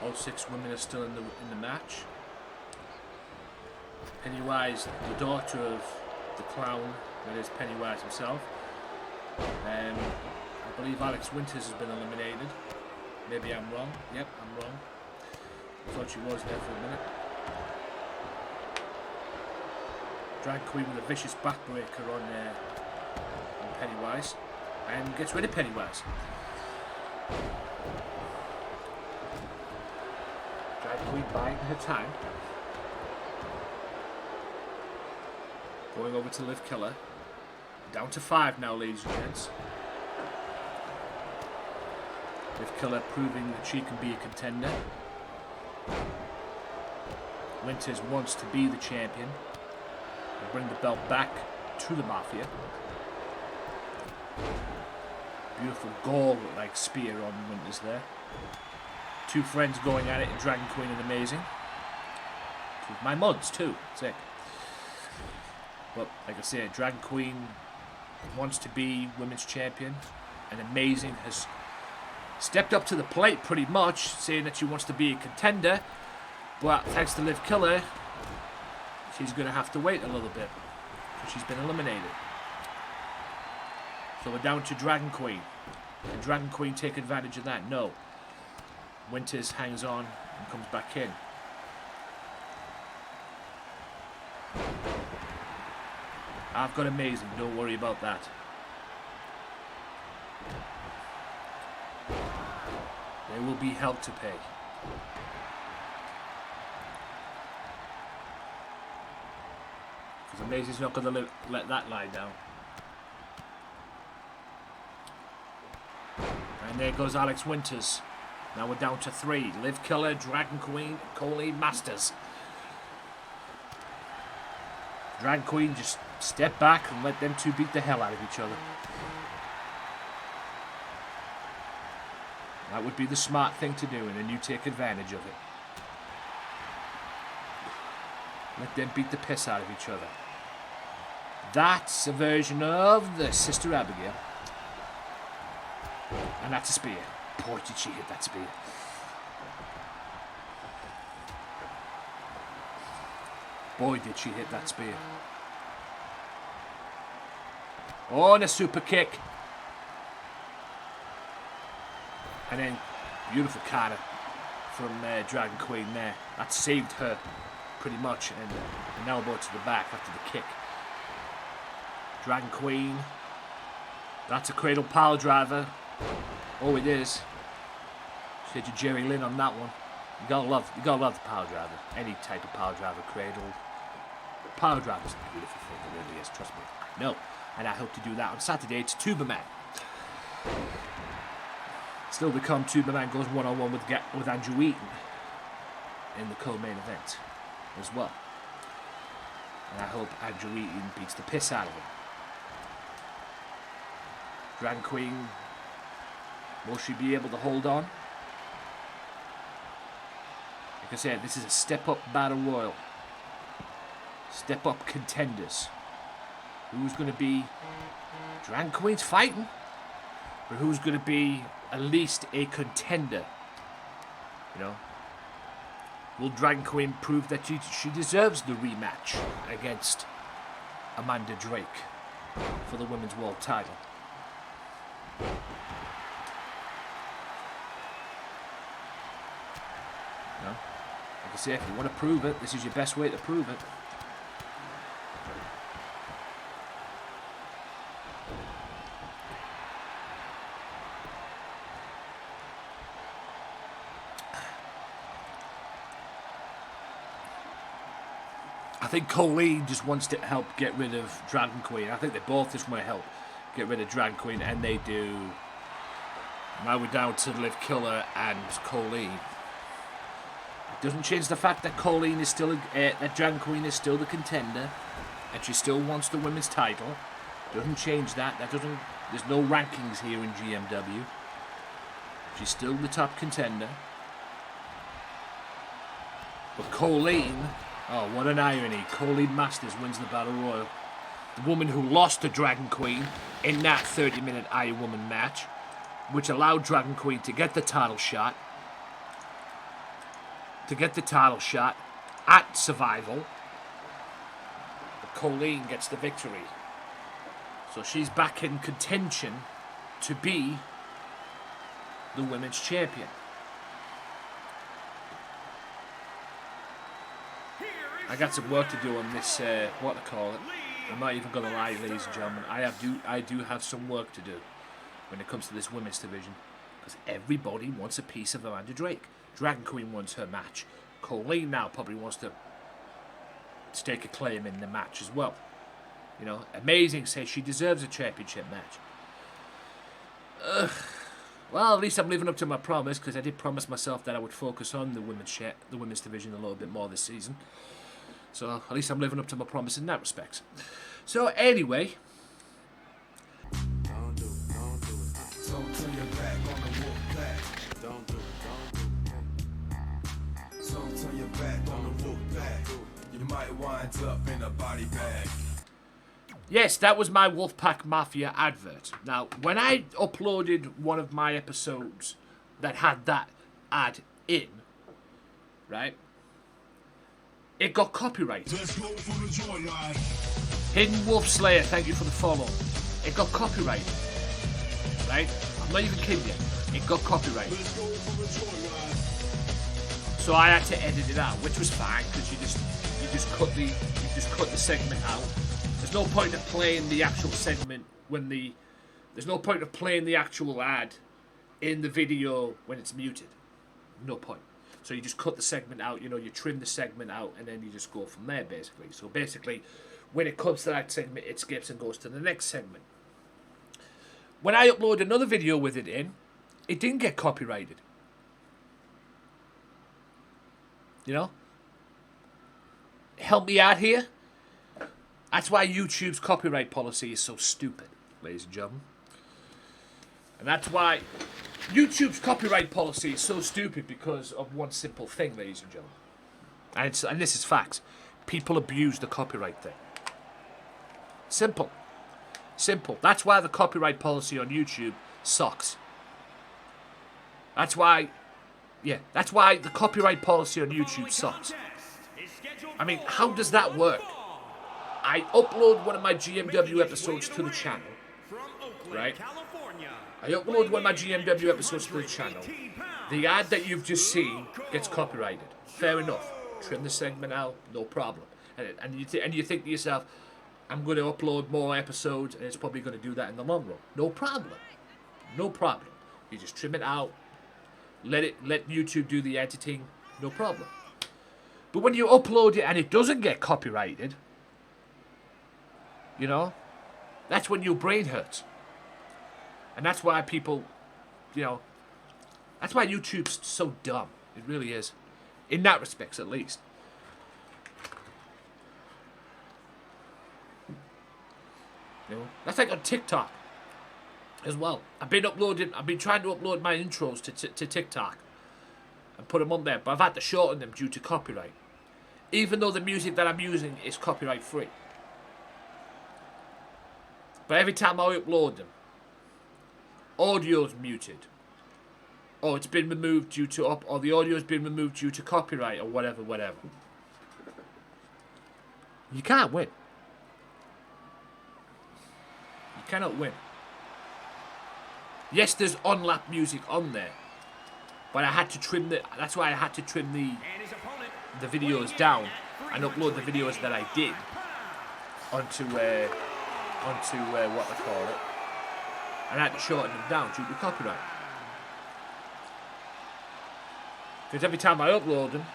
All 6 women are still in the match. Pennywise, the daughter of the clown, that is Pennywise himself. I believe Alex Winters has been eliminated. Maybe I'm wrong. Yep, I'm wrong. I thought she was there for a minute. Drag Queen with a vicious backbreaker on Pennywise. And gets rid of Pennywise. Drag Queen buying her time. Going over to Liv Killer. Down to 5 now, ladies and gents. Liv Killer proving that she can be a contender. Winters wants to be the champion and bring the belt back to the Mafia. Beautiful goal-like spear on Winters there. 2 friends going at it, Dragon Queen and Amazing. 2 of my mods too, sick. But like I said, Dragon Queen wants to be women's champion, and Amazing has stepped up to the plate pretty much, saying that she wants to be a contender. But thanks to Liv Killer, she's going to have to wait a little bit, because she's been eliminated. So we're down to Dragon Queen. Can Dragon Queen take advantage of that? No. Winters hangs on and comes back in. I've got Amazing, don't worry about that. There will be hell to pay. Because Amazing's not going to let that lie down. And there goes Alex Winters. Now we're down to 3. Liv Killer, Dragon Queen, Colleen Masters. Dragon Queen, just step back and let them 2 beat the hell out of each other. That would be the smart thing to do, and then you take advantage of it. Let them beat the piss out of each other. That's a version of the Sister Abigail. And that's a spear. Boy, did she hit that spear. Boy, did she hit that spear. Oh, and a super kick. And then, beautiful kata from Dragon Queen there. That saved her, pretty much. And an elbow to the back after the kick. Dragon Queen. That's a cradle pile driver. Oh, it is. She had your Jerry Lynn on that one. You gotta love the power driver. Any type of power driver, cradle. Power driver's a beautiful thing, it really is, trust me. I know. And I hope to do that on Saturday. It's Tuba Man. Still to come, Tuba Man goes one-on-one with Andrew Eaton in the co-main event as well. And I hope Andrew Eaton beats the piss out of him. Dragon Queen, will she be able to hold on? Like I said, this is a step-up battle royal. Step-up contenders. Who's going to be... Dragon Queen's fighting. But who's going to be at least a contender? You know? Will Dragon Queen prove that she deserves the rematch against Amanda Drake for the Women's World title? No? Like I say, if you want to prove it, this is your best way to prove it. I think Colleen just wants to help get rid of Dragon Queen. I think they both just want to help get rid of Drag Queen, and they do. Now we're down to Liv Killer and Colleen. It doesn't change the fact that Colleen is still that Drag Queen is still the contender, and she still wants the women's title. Doesn't change that. That doesn't. There's no rankings here in GMW. She's still the top contender. But Colleen, oh, what an irony. Colleen Masters wins the Battle Royal. The woman who lost to Dragon Queen in that 30-minute Iron Woman match, which allowed Dragon Queen to get the title shot. At Survival. But Colleen gets the victory. So she's back in contention to be the women's champion. I got some work to do on this, what to call it. I'm not even going to lie, ladies and gentlemen. I do have some work to do when it comes to this women's division. Because everybody wants a piece of Amanda Drake. Dragon Queen wants her match. Colleen now probably wants to stake a claim in the match as well. You know, Amazing says she deserves a championship match. Ugh. Well, at least I'm living up to my promise, because I did promise myself that I would focus on the women's division a little bit more this season. So at least I'm living up to my promise in that respect. So anyway, Don't do it. Don't turn your back on the wolf pack. Don't do it. Don't turn your back on the wolf pack. You might wind up in a body bag. yes, that was my Wolfpack Mafia advert. Now, when I uploaded one of my episodes that had that ad in, right, it got copyrighted. Let's go for the joyride. Hidden Wolf Slayer, thank you for the follow. It got copyrighted, right? I'm not even kidding you. It got copyrighted. Let's go for the joyride. So I had to edit it out, which was fine because you just cut the segment out. There's no point of playing the actual segment when there's no point of playing the actual ad in the video when it's muted. No point. So you just cut the segment out, you trim the segment out, and then you just go from there, basically. So basically, when it comes to that segment, it skips and goes to the next segment. When I upload another video with it in, it didn't get copyrighted. Help me out here. That's why YouTube's copyright policy is so stupid, ladies and gentlemen. And that's why YouTube's copyright policy is so stupid because of one simple thing, ladies and gentlemen. And this is facts. People abuse the copyright thing. Simple. That's why the copyright policy on YouTube sucks. That's why the copyright policy on YouTube sucks. I mean, how does that work? I upload one of my GMW episodes to the channel, right? I upload one of my GMW episodes to the channel. The ad that you've just seen gets copyrighted. Fair enough. Trim the segment out, no problem. And you think to yourself, I'm going to upload more episodes, and it's probably going to do that in the long run. No problem. You just trim it out. Let YouTube do the editing. No problem. But when you upload it and it doesn't get copyrighted, that's when your brain hurts. And that's why people, that's why YouTube's so dumb. It really is. In that respect, at least. That's like on TikTok as well. I've been trying to upload my intros to TikTok and put them on there, but I've had to shorten them due to copyright. Even though the music that I'm using is copyright free. But every time I upload them, audio's muted. Or it's been removed due to or the audio's been removed due to copyright or whatever. You can't win. You cannot win. Yes, there's ONLAP music on there, but I had to trim that's why I had to trim the videos down and upload the videos that I did onto what I call it, and I had to shorten them down due to copyright. Because every time I upload them,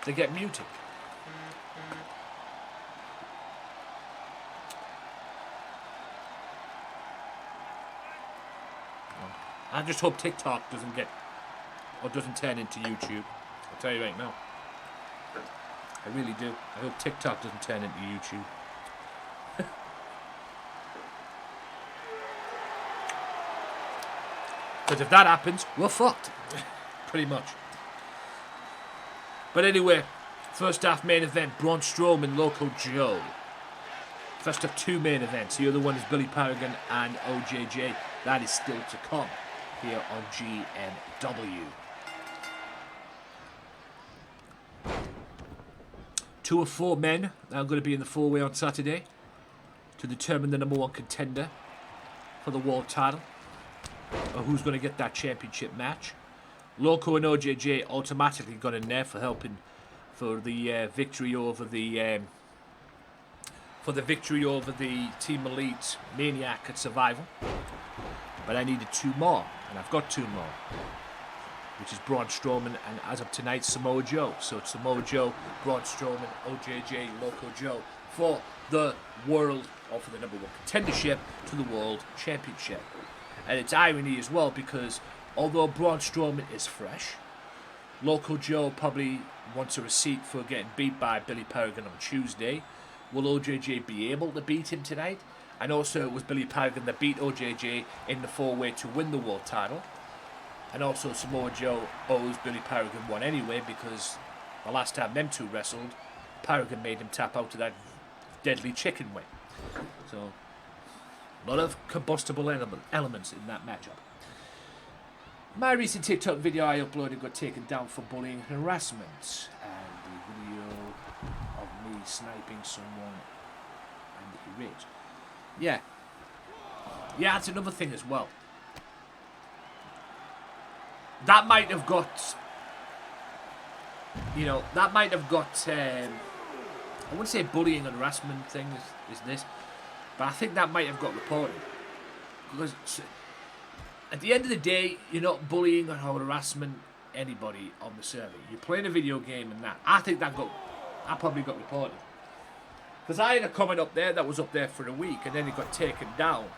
they get muted. I just hope TikTok doesn't turn into YouTube. I'll tell you right now. I really do. I hope TikTok doesn't turn into YouTube. Because if that happens, we're fucked. Pretty much. But anyway, first half main event, Braun Strowman, Loco Joe. First of 2 main events. The other one is Billy Paragon and OJJ. That is still to come here on GMW. 2 of 4 men are going to be in the 4-way on Saturday to determine the #1 contender for the world title, or who's going to get that championship match. Loco and OJJ automatically got in there for helping for the victory over the Team Elite Maniac at Survival. But I needed 2 more, and I've got 2 more, which is Braun Strowman and, as of tonight, Samoa Joe. So it's Samoa Joe, Braun Strowman, OJJ, Loco Joe for the world, or for the #1 contendership to the World Championship. And it's irony as well, because although Braun Strowman is fresh, Loco Joe probably wants a receipt for getting beat by Billy Paragon on Tuesday. Will OJJ be able to beat him tonight? And also it was Billy Paragon that beat OJJ in the 4-way to win the world title. And also Samoa Joe owes Billy Paragon one anyway, because the last time them two wrestled, Paragon made him tap out to that deadly chicken wing. So, a lot of combustible elements in that matchup. My recent TikTok video I uploaded got taken down for bullying and harassment. And the video of me sniping someone and he raged. Yeah. Yeah, that's another thing as well. That might have got, that might have got, I wouldn't say bullying and harassment thing is this, but I think that might have got reported. Because at the end of the day, you're not bullying or harassing anybody on the server. You're playing a video game and that. I think that probably got reported. Because I had a comment up there that was up there for a week and then it got taken down.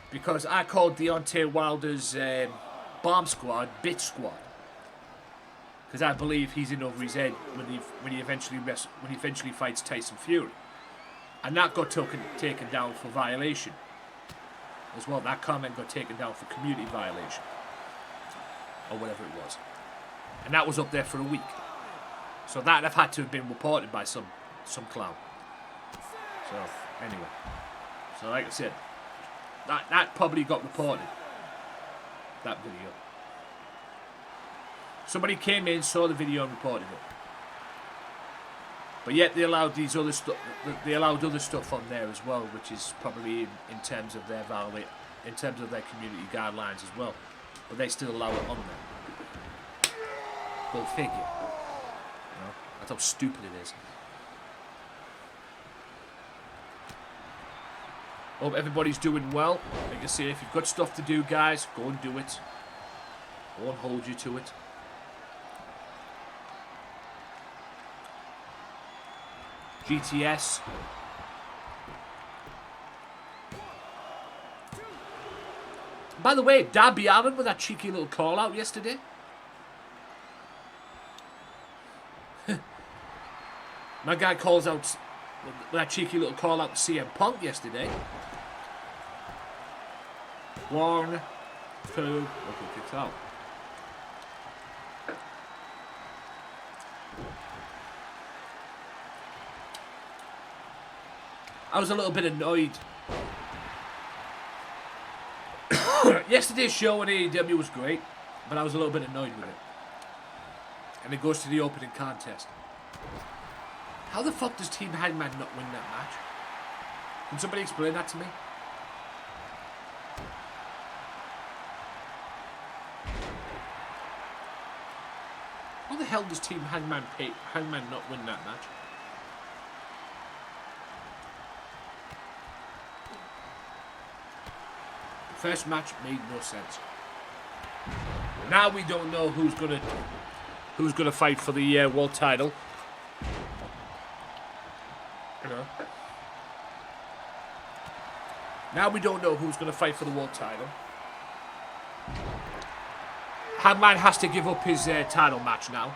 Because I called Deontay Wilder's Bomb Squad Bit Squad. Because I believe he's in over his head when he eventually fights Tyson Fury. And that got taken down for violation. As well, that comment got taken down for community violation. Or whatever it was. And that was up there for a week. So that have had to have been reported by some clown. So, anyway. So like I said, that probably got reported. That video. Somebody came in, saw the video and reported it. But yet they allowed other stuff on there as well, which is probably in terms of their community guidelines as well. But they still allow it on there. Go figure. That's how stupid it is. Hope everybody's doing well. Like I say, if you've got stuff to do, guys, go and do it. I won't hold you to it. GTS. By the way, Darby Allin with that cheeky little call out yesterday. My guy calls out with that cheeky little call out to CM Punk yesterday. 1, 2, okay, kicks out. I was a little bit annoyed. Yesterday's show on AEW was great, but I was a little bit annoyed with it. And it goes to the opening contest. How the fuck does Team Hangman not win that match? Can somebody explain that to me? How the hell does Team Hangman not win that match? First match made no sense. Now we don't know who's gonna fight for the world title. Now we don't know who's gonna fight for the world title. Hangman has to give up his title match now.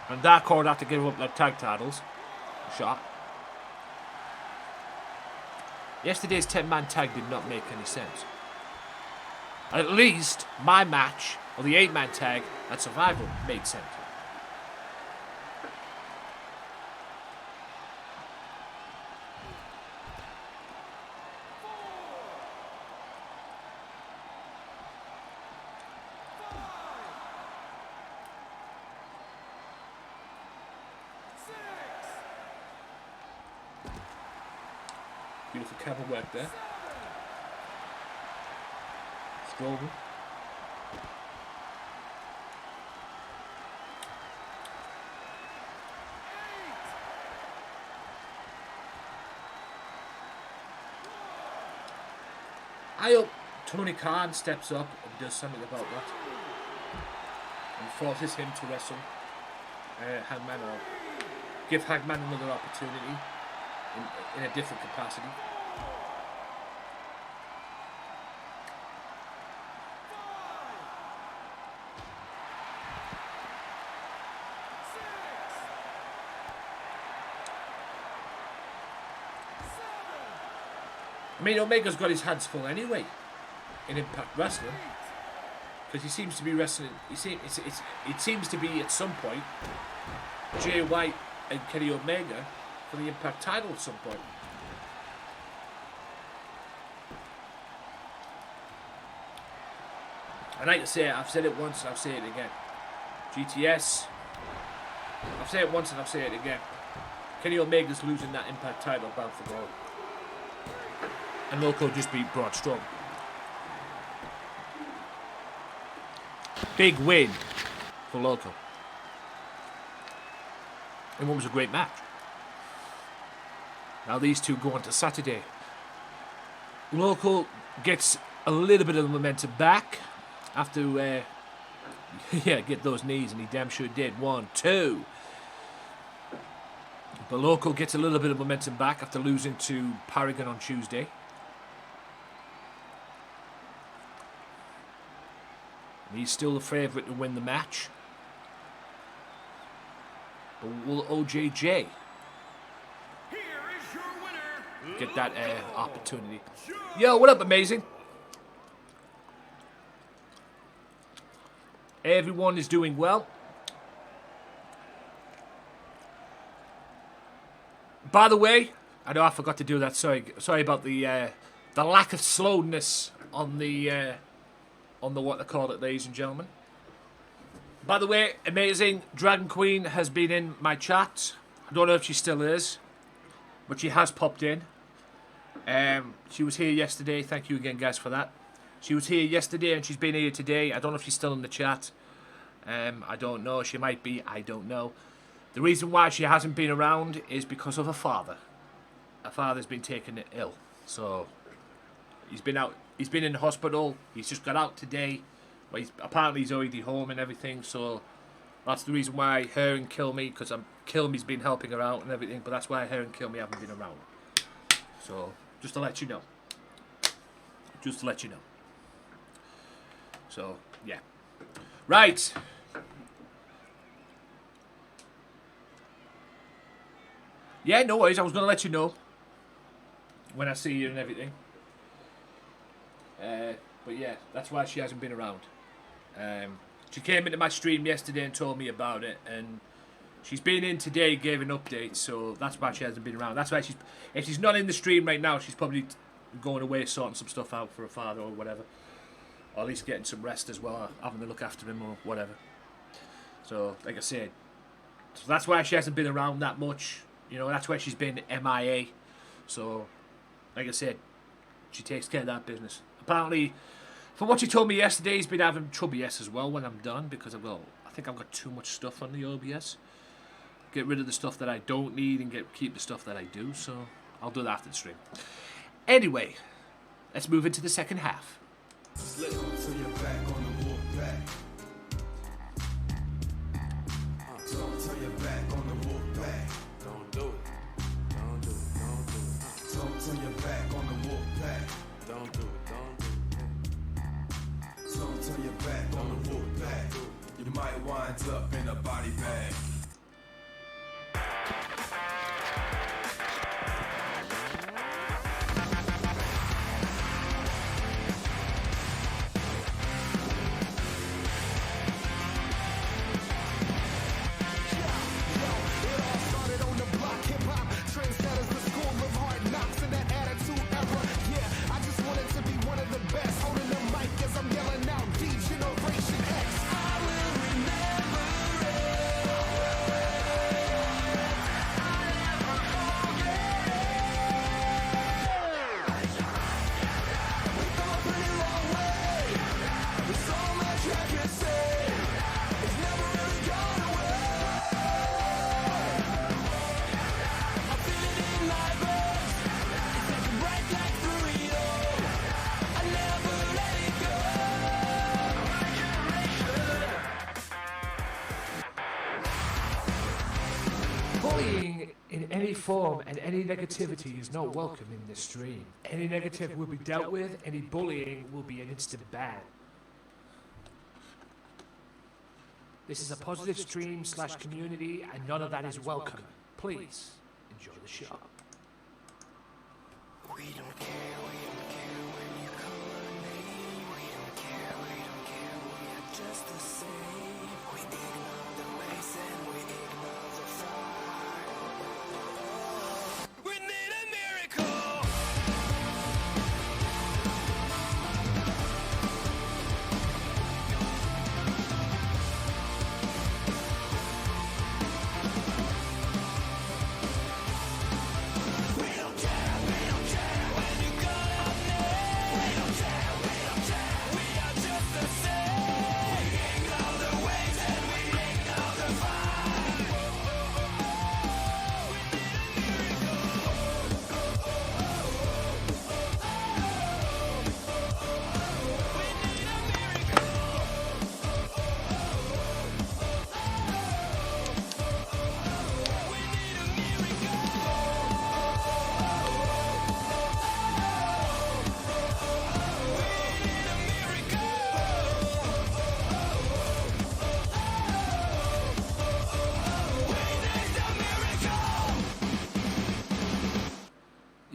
And Dark Order have to give up their tag titles. Shot. Yesterday's 10-man tag did not make any sense. At least my match, or the 8-man tag at Survival, made sense. Beautiful cover work there. Strowman. I hope Tony Khan steps up and does something about that and forces him to wrestle Hangman, or give Hangman another opportunity in a different capacity. I mean, Omega's got his hands full anyway in Impact Wrestling, because he seems to be wrestling. It seems to be at some point Jay White and Kenny Omega for the Impact title at some point. And like I say, I've said it once and I'll say it again. GTS, I've said it once and I'll say it again. Kenny Omega's losing that Impact title bound for gold. And Loco just beat Braun Strowman. Big win for Loco. And what was a great match. Now these two go on to Saturday. Loco gets a little bit of the momentum back after get those knees, and he damn sure did. 1, 2. But Loco gets a little bit of momentum back after losing to Paragon on Tuesday. And he's still the favourite to win the match. But will OJJ get that opportunity? Yo, what up, amazing? Everyone is doing well. By the way, I know I forgot to do that. Sorry about the lack of slowness on the what they call it, ladies and gentlemen. By the way, amazing Dragon Queen has been in my chat. I don't know if she still is, but she has popped in. She was here yesterday. Thank you again, guys, for that. She was here yesterday and she's been here today. I don't know if she's still in the chat. I don't know. She might be. I don't know. The reason why she hasn't been around is because of her father. Her father's been taken ill. So he's been out. He's been in the hospital. He's just got out today. But apparently he's already home and everything. So that's the reason why her and Kill Me, because Kill Me's been helping her out and everything. But that's why her and Kill Me haven't been around. So just to let you know. Just to let you know. So, yeah. Right. Yeah, no worries. I was going to let you know when I see you and everything. But yeah, that's why she hasn't been around. She came into my stream yesterday and told me about it. And she's been in today, gave an update. So that's why she hasn't been around. That's why if she's not in the stream right now, she's probably going away sorting some stuff out for her father or whatever. Or at least getting some rest as well, having to look after him or whatever. So, like I said, so that's why she hasn't been around that much. You know, that's why she's been MIA. So, like I said, she takes care of that business. Apparently, from what she told me yesterday, he's been having trouble as well when I'm done, because I think I've got too much stuff on the OBS. Get rid of the stuff that I don't need and keep the stuff that I do. So, I'll do that after the stream. Anyway, let's move into the second half. Turn your back on the walk back. Turn your back on the walk back. Don't do it. Don't do it. Don't do it. Turn your back on the walk back. Don't do it. Don't do it. might wind up in a body bag. Bullying in any form and any negativity is not welcome in this stream. Any negative will be dealt with, any bullying will be an instant ban. This is a positive stream / community and none of that is welcome. Please enjoy the show. We don't care when you call our name. We don't care, we are just the same. We ignore the race and we ignore the fight. We need a miracle. We don't care when you call our name. We don't care, we are just the same. We ignore the ways and we ignore the fight. We need a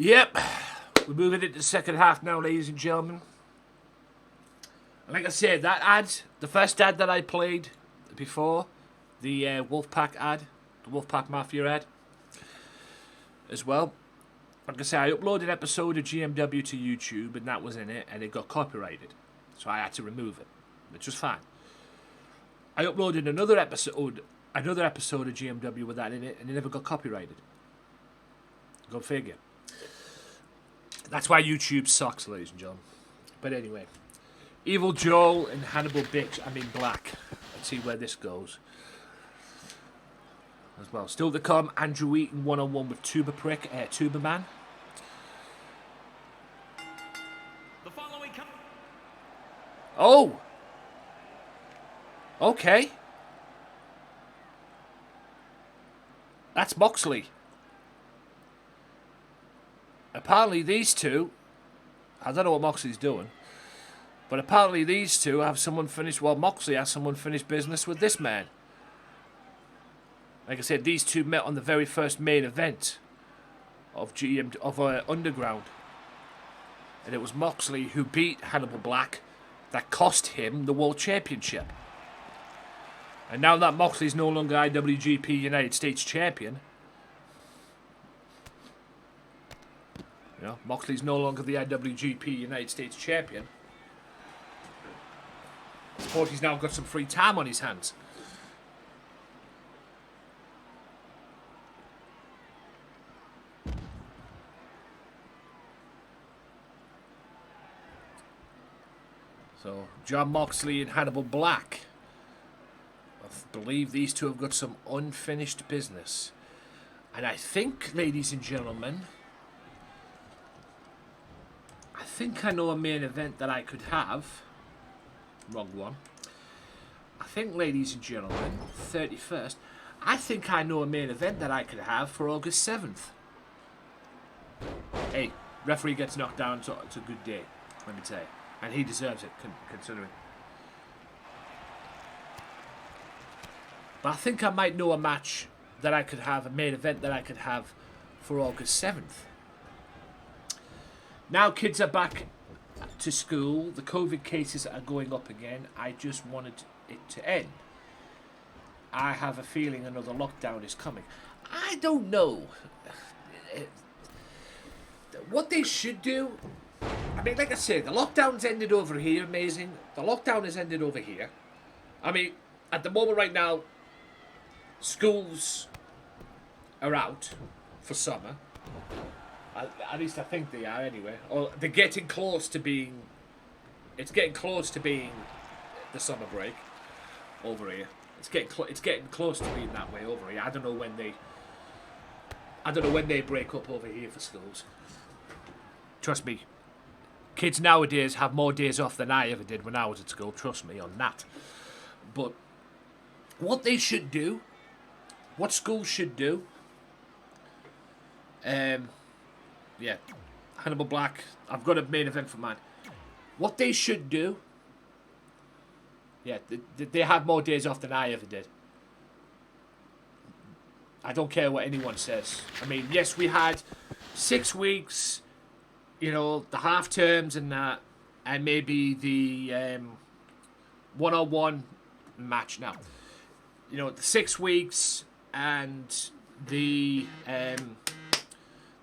Yep, we're moving into the second half now, ladies and gentlemen. And like I said, that ad, the first ad that I played before, the Wolfpack ad, the Wolfpack Mafia ad, as well. Like I said, I uploaded an episode of GMW to YouTube, and that was in it, and it got copyrighted, so I had to remove it, which was fine. I uploaded another episode of GMW with that in it, and it never got copyrighted. Go figure. That's why YouTube sucks, ladies and gentlemen. But anyway, Evil Joel and Hannibal Black. Let's see where this goes. As well, still to come, Andrew Eaton one-on-one with Tuba Man. The following Oh! Okay. That's Moxley. Apparently these two, I don't know what Moxley's doing, but apparently these two have someone finished, well, Moxley has someone finished business with this man. Like I said, these two met on the very first main event of Underground. And it was Moxley who beat Hannibal Black that cost him the World Championship. And now that Moxley's no longer IWGP United States Champion, you know, Moxley's no longer the IWGP United States Champion. I suppose he's now got some free time on his hands. So, John Moxley and Hannibal Black. I believe these two have got some unfinished business. And I think, ladies and gentlemen, I think I know a main event that I could have. Wrong one. I think, ladies and gentlemen, 31st, I think I know a main event that I could have for August 7th. Hey, referee gets knocked down, so it's a good day, let me tell you. And he deserves it, considering. But I think I might know a match that I could have, a main event that I could have for August 7th. Now kids are back to school. The COVID cases are going up again. I just wanted it to end. I have a feeling another lockdown is coming. I don't know. What they should do, I mean, like I said, the lockdown's ended over here, amazing. The lockdown has ended over here. I mean, at the moment right now, schools are out for summer. At least I think they are anyway. Or they're getting close to being... It's getting close to being the summer break over here. It's getting close to being that way over here. I don't know when they break up over here for schools. Trust me, kids nowadays have more days off than I ever did when I was at school. Trust me on that. But what they should do, what schools should do, yeah, Hannibal Black, I've got a main event for mine. What they should do, yeah, they have more days off than I ever did. I don't care what anyone says. I mean, yes, we had 6 weeks, you know, the half terms and that, and maybe the one-on-one match now. You know, the 6 weeks and the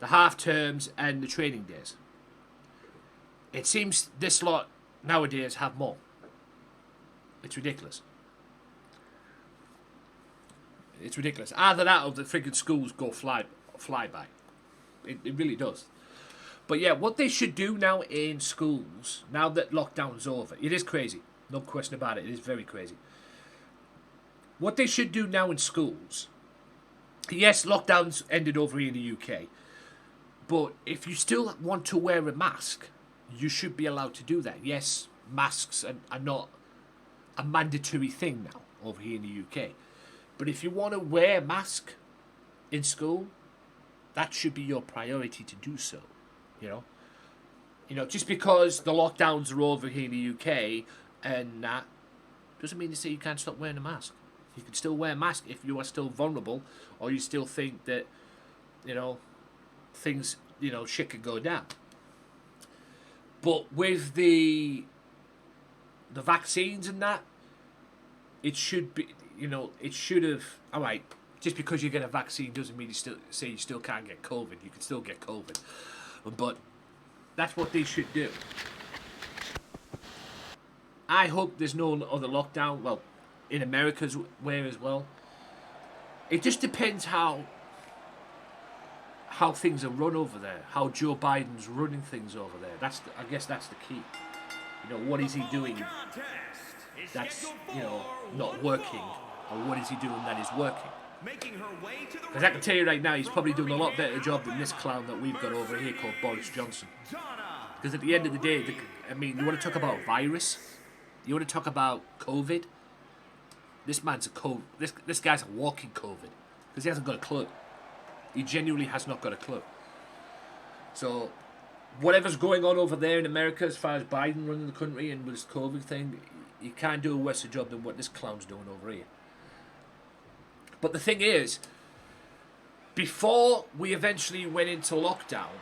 half terms and the training days. It seems this lot nowadays have more. It's ridiculous. It's ridiculous. Either that or the freaking schools go fly by. It really does. But yeah, what they should do now in schools, now that lockdown's over, it is crazy. No question about it. It is very crazy. What they should do now in schools, yes, lockdown's ended over here in the UK, but if you still want to wear a mask, you should be allowed to do that. Yes, masks are not a mandatory thing now over here in the UK. But if you want to wear a mask in school, that should be your priority to do so. You know, just because the lockdowns are over here in the UK and that doesn't mean to say you can't stop wearing a mask. You can still wear a mask if you are still vulnerable or you still think that, you know, things, you know, shit could go down. But with the vaccines and that, it should be, you know, it should have, all right, just because you get a vaccine doesn't mean you still can't get COVID. You can still get COVID. But that's what they should do. I hope there's no other lockdown. Well, in America's way as well. It just depends how things are run over there. How Joe Biden's running things over there. I guess that's the key. You know, what is he doing that's, you know, not working? Or what is he doing that is working? Because I can tell you right now, he's probably doing a lot better job than this clown that we've got over here called Boris Johnson. Because at the end of the day, I mean, you want to talk about virus? You want to talk about COVID? This man's this guy's a walking COVID. Because he hasn't got a clue. He genuinely has not got a clue. So, whatever's going on over there in America as far as Biden running the country and with this COVID thing, you can't do a worse job than what this clown's doing over here. But the thing is, before we eventually went into lockdown,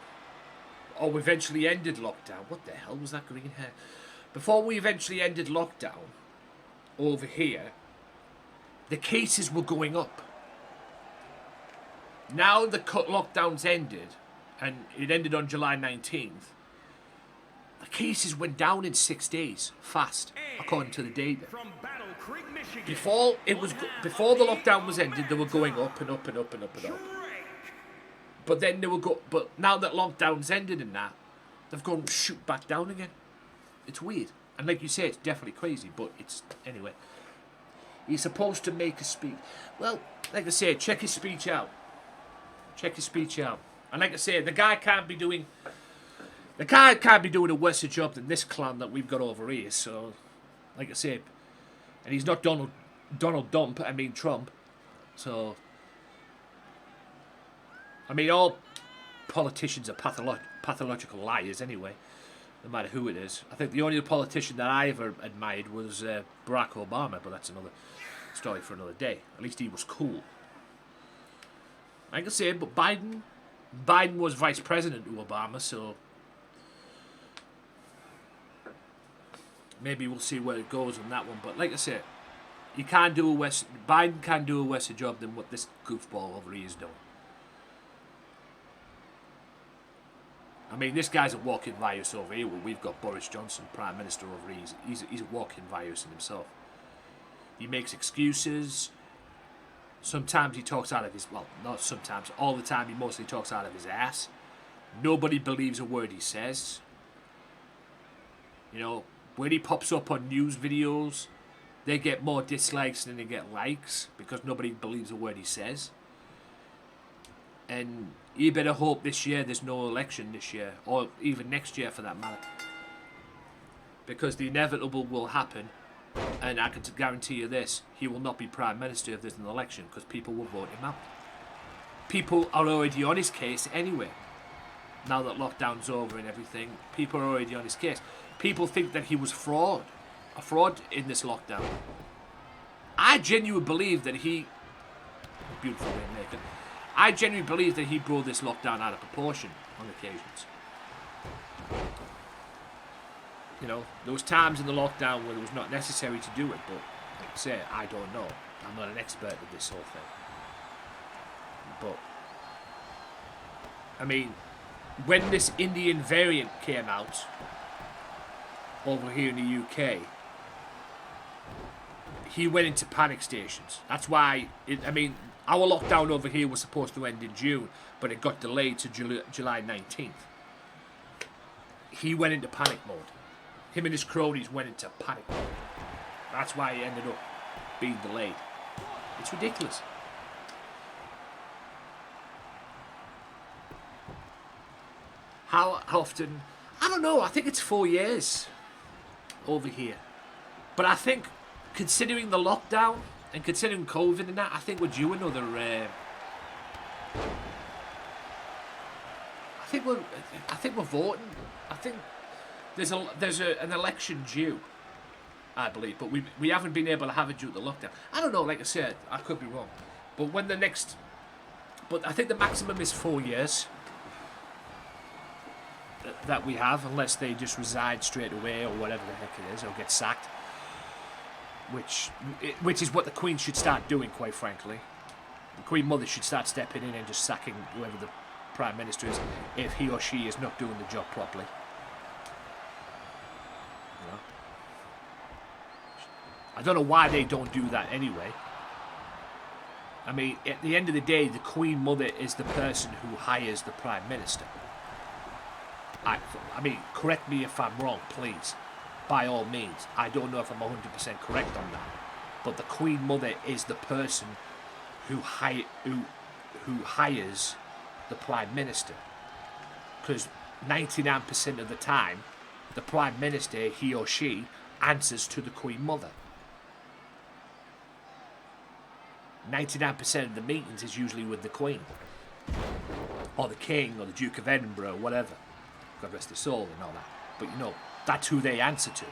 or we eventually ended lockdown, what the hell was that green hair? Before we eventually ended lockdown over here, the cases were going up. Now the lockdown's ended, and it ended on July 19th, the cases went down in 6 days, fast, according to the data. Before the lockdown was ended, they were going up and up and up and up and up. But then but now that lockdown's ended and that, they've gone shoot back down again. It's weird. And like you say, it's definitely crazy, but it's, anyway. He's supposed to make a speech. Well, like I say, check his speech out. Check his speech out. And like I say, the guy can't be doing a worse job than this clown that we've got over here. So, like I say, and he's not Donald Trump. So, I mean, all politicians are pathological liars anyway, no matter who it is. I think the only politician that I ever admired was Barack Obama, but that's story for another day. At least he was cool. Like I say, but Biden was vice president to Obama, so maybe we'll see where it goes on that one. But like I said, Biden can do a worse job than what this goofball over here is doing. I mean, this guy's a walking virus over here. Well, we've got Boris Johnson, Prime Minister, over here. He's a walking virus in himself. He makes excuses. Sometimes he talks out of his... Well, not sometimes. All the time, he mostly talks out of his ass. Nobody believes a word he says. You know, when he pops up on news videos, they get more dislikes than they get likes because nobody believes a word he says. And you better hope this year there's no election this year, or even next year for that matter. Because the inevitable will happen, and I can guarantee you this, he will not be Prime Minister if there's an election, because people will vote him out. People are already on his case anyway. Now that lockdown's over and everything, people are already on his case. People think that he was a fraud in this lockdown. I genuinely believe that he... Beautiful way of making it. I genuinely believe that he blew this lockdown out of proportion on occasions. You know, there was times in the lockdown where it was not necessary to do it, but like I say, I don't know. I'm not an expert at this whole thing. But, I mean, when this Indian variant came out over here in the UK, he went into panic stations. That's why, our lockdown over here was supposed to end in June, but it got delayed to July 19th. He went into panic mode. Him and his cronies went into panic mode. That's why it ended up being delayed. It's ridiculous. How often? I don't know. I think it's 4 years over here. But I think, considering the lockdown and considering COVID and that, I think we're due another. I think we're voting. I think there's an election due, I believe, but we haven't been able to have it due to lockdown. I don't know. Like I said, I could be wrong, but I think the maximum is 4 years that we have, unless they just resign straight away or whatever the heck it is, or get sacked. Which is what the Queen should start doing, quite frankly. The Queen Mother should start stepping in and just sacking whoever the Prime Minister is if he or she is not doing the job properly. You know? I don't know why they don't do that anyway. I mean, at the end of the day, the Queen Mother is the person who hires the Prime Minister. I mean, correct me if I'm wrong, please. By all means. I don't know if I'm 100% correct on that. But the Queen Mother is the person who hires the Prime Minister. Because 99% of the time, the Prime Minister, he or she, answers to the Queen Mother. 99% of the meetings is usually with the Queen. Or the King, or the Duke of Edinburgh, or whatever. God rest his soul and all that. But you know, that's who they answer to.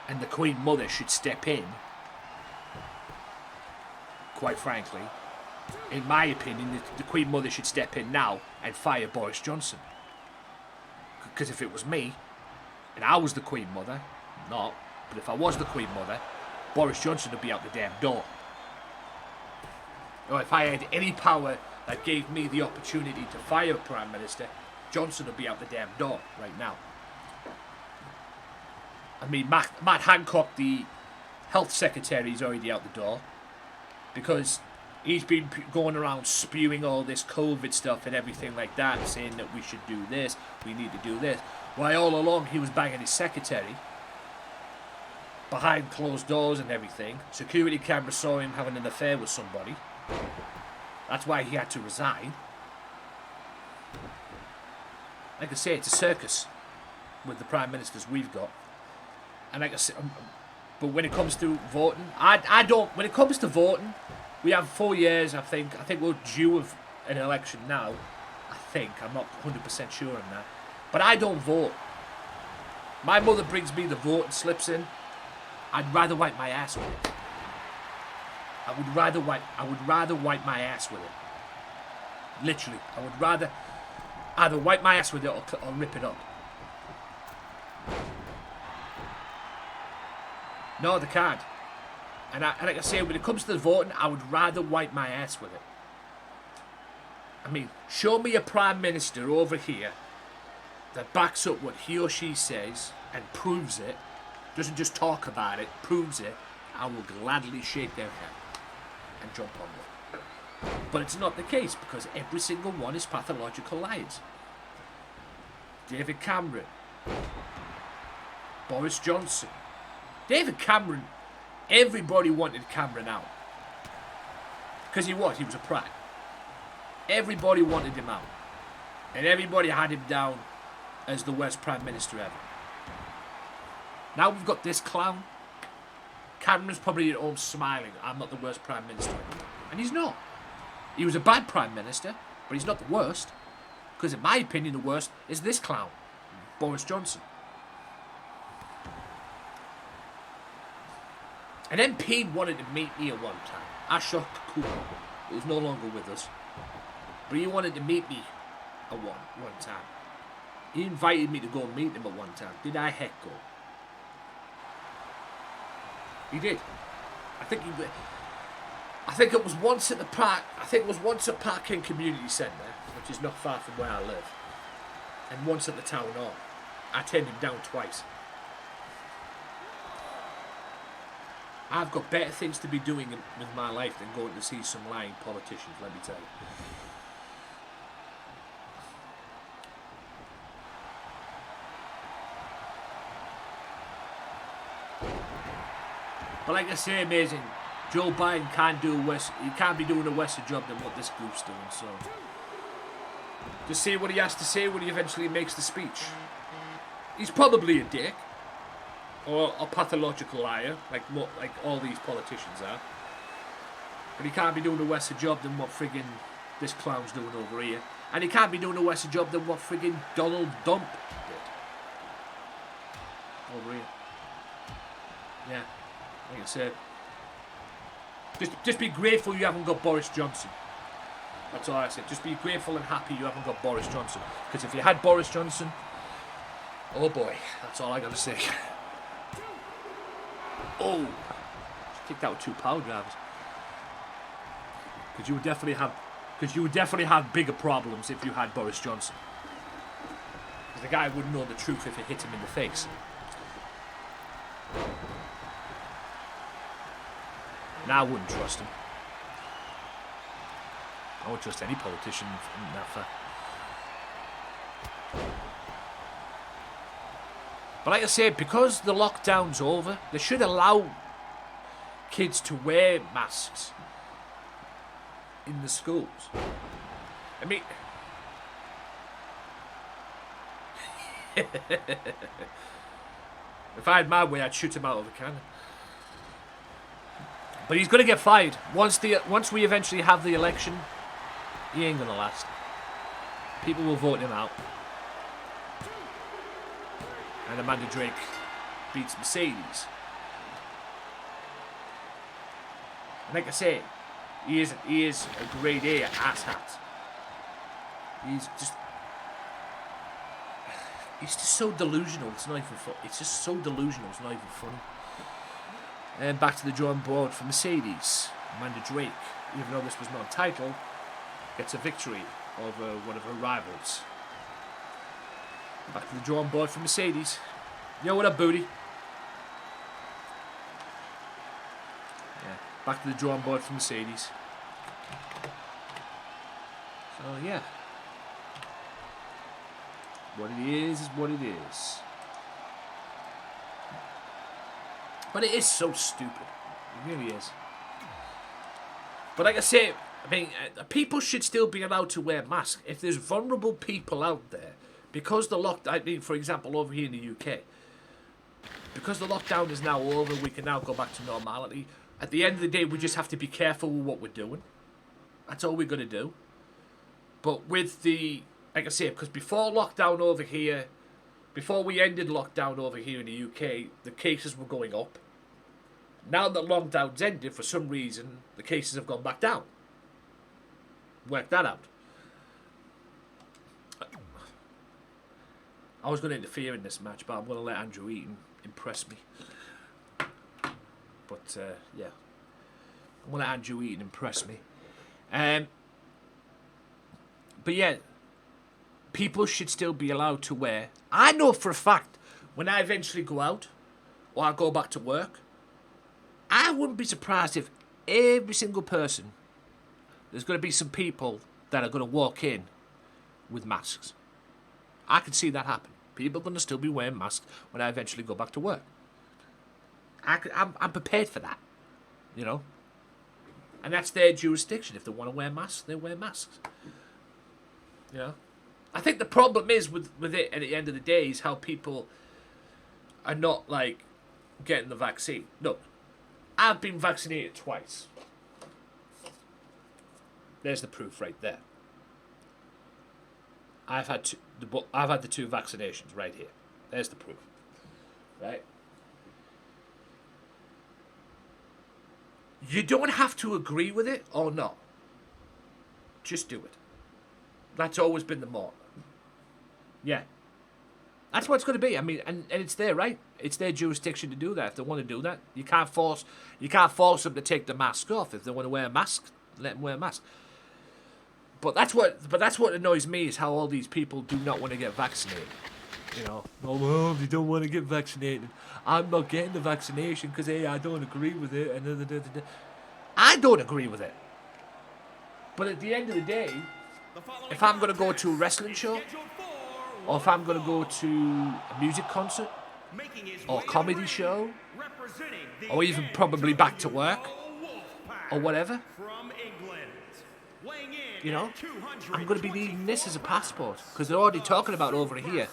And the Queen Mother should step in, quite frankly. In my opinion, the Queen Mother should step in now and fire Boris Johnson. Because if it was me, and I was the Queen Mother, not, but if I was the Queen Mother, Boris Johnson would be out the damn door. Or if I had any power that gave me the opportunity to fire a Prime Minister, Johnson would be out the damn door right now. I mean, Matt Hancock, the Health Secretary, is already out the door. Because he's been going around spewing all this COVID stuff and everything like that, saying that we should do this, we need to do this. Why, all along he was banging his secretary behind closed doors and everything. Security cameras saw him having an affair with somebody. That's why he had to resign. Like I say, it's a circus with the Prime Ministers we've got. And like I say, but when it comes to voting, I don't. When it comes to voting, we have 4 years. I think we're due of an election now. I think I'm not 100% sure on that, but I don't vote. My mother brings me the voting slips in. I'd rather wipe my ass with it. I would rather wipe my ass with it. Literally, I would rather either wipe my ass with it or rip it up. No, they can't. And like I say, when it comes to the voting, I would rather wipe my ass with it. I mean, show me a Prime Minister over here that backs up what he or she says and proves it, doesn't just talk about it, proves it, I will gladly shake their hand and jump on them. But it's not the case, because every single one is pathological lies. David Cameron, Boris Johnson. David Cameron, everybody wanted Cameron out. Because he was a prat. Everybody wanted him out. And everybody had him down as the worst Prime Minister ever. Now we've got this clown. Cameron's probably at home smiling, I'm not the worst Prime Minister anymore. And he's not. He was a bad Prime Minister, but he's not the worst. Because in my opinion, the worst is this clown, Boris Johnson. An MP wanted to meet me at one time. Ashok Kumar, who is no longer with us. But he wanted to meet me at one time. He invited me to go and meet him at one time. Did I heck go? He did. I think it was once at the park. I think it was once at Parkend Community Centre, which is not far from where I live, and once at the town hall. I turned him down twice. I've got better things to be doing with my life than going to see some lying politicians, let me tell you. But like I say, amazing, Joe Biden can't be doing a worse job than what this group's doing, so just say what he has to say when he eventually makes the speech. He's probably a dick. Or a pathological liar, like all these politicians are. But he can't be doing a worse job than what friggin' this clown's doing over here. And he can't be doing a worse job than what friggin' Donald Dump did. Over here. Yeah, like I said. Just be grateful you haven't got Boris Johnson. That's all I said. Just be grateful and happy you haven't got Boris Johnson. Because if you had Boris Johnson, oh boy, that's all I gotta say. Oh, just kicked out with 2 power drivers. Because you would definitely have bigger problems if you had Boris Johnson. Because the guy wouldn't know the truth if it hit him in the face. And I wouldn't trust him. I wouldn't trust any politician in that fact. But like I said, because the lockdown's over, they should allow kids to wear masks in the schools. I mean, if I had my way, I'd shoot him out of a cannon. But he's going to get fired. Once we eventually have the election, he ain't going to last. People will vote him out. And Amanda Drake beats Mercedes. And like I say, he is a grade A asshat. He's just so delusional. It's not even funny. It's just so delusional. It's not even funny. And back to the drawing board for Mercedes. Amanda Drake, even though this was not a title, gets a victory over one of her rivals. Back to the drawing board for Mercedes. Yo, what up, booty? Yeah, back to the drawing board for Mercedes. So, yeah. What it is what it is. But it is so stupid. It really is. But like I say, I mean, people should still be allowed to wear masks. If there's vulnerable people out there, because the lockdown, I mean, for example, over here in the UK, because the lockdown is now over, we can now go back to normality. At the end of the day, we just have to be careful with what we're doing. That's all we're going to do. But with the, like I say, because before lockdown over here, before we ended lockdown over here in the UK, the cases were going up. Now that lockdown's ended, for some reason, the cases have gone back down. Work that out. I was going to interfere in this match, but I'm going to let Andrew Eaton impress me. But, yeah. I'm going to let Andrew Eaton impress me. But, yeah. People should still be allowed to wear... I know for a fact, when I eventually go out, or I go back to work, I wouldn't be surprised if every single person... There's going to be some people that are going to walk in with masks. I can see that happen. People are going to still be wearing masks when I eventually go back to work. I'm prepared for that, you know. And that's their jurisdiction. If they want to wear masks, they wear masks. You know. I think the problem is with it at the end of the day is how people are not, like, getting the vaccine. Look, I've been vaccinated twice. There's the proof right there. I've had the two vaccinations right here. There's the proof. Right? You don't have to agree with it or not. Just do it. That's always been the motto. Yeah. That's what it's going to be. I mean, and it's there, right? It's their jurisdiction to do that. If they want to do that, you can't force them to take the mask off. If they want to wear a mask, let them wear a mask. But that's what annoys me is how all these people do not want to get vaccinated. You know, oh well, they don't want to get vaccinated. I'm not getting the vaccination because I don't agree with it. And I don't agree with it. But at the end of the day, if I'm going to go to a wrestling show, or if I'm going to go to a music concert, or a comedy show, or even probably back to work, or whatever, you know, I'm going to be needing this as a passport because they're already talking about over here.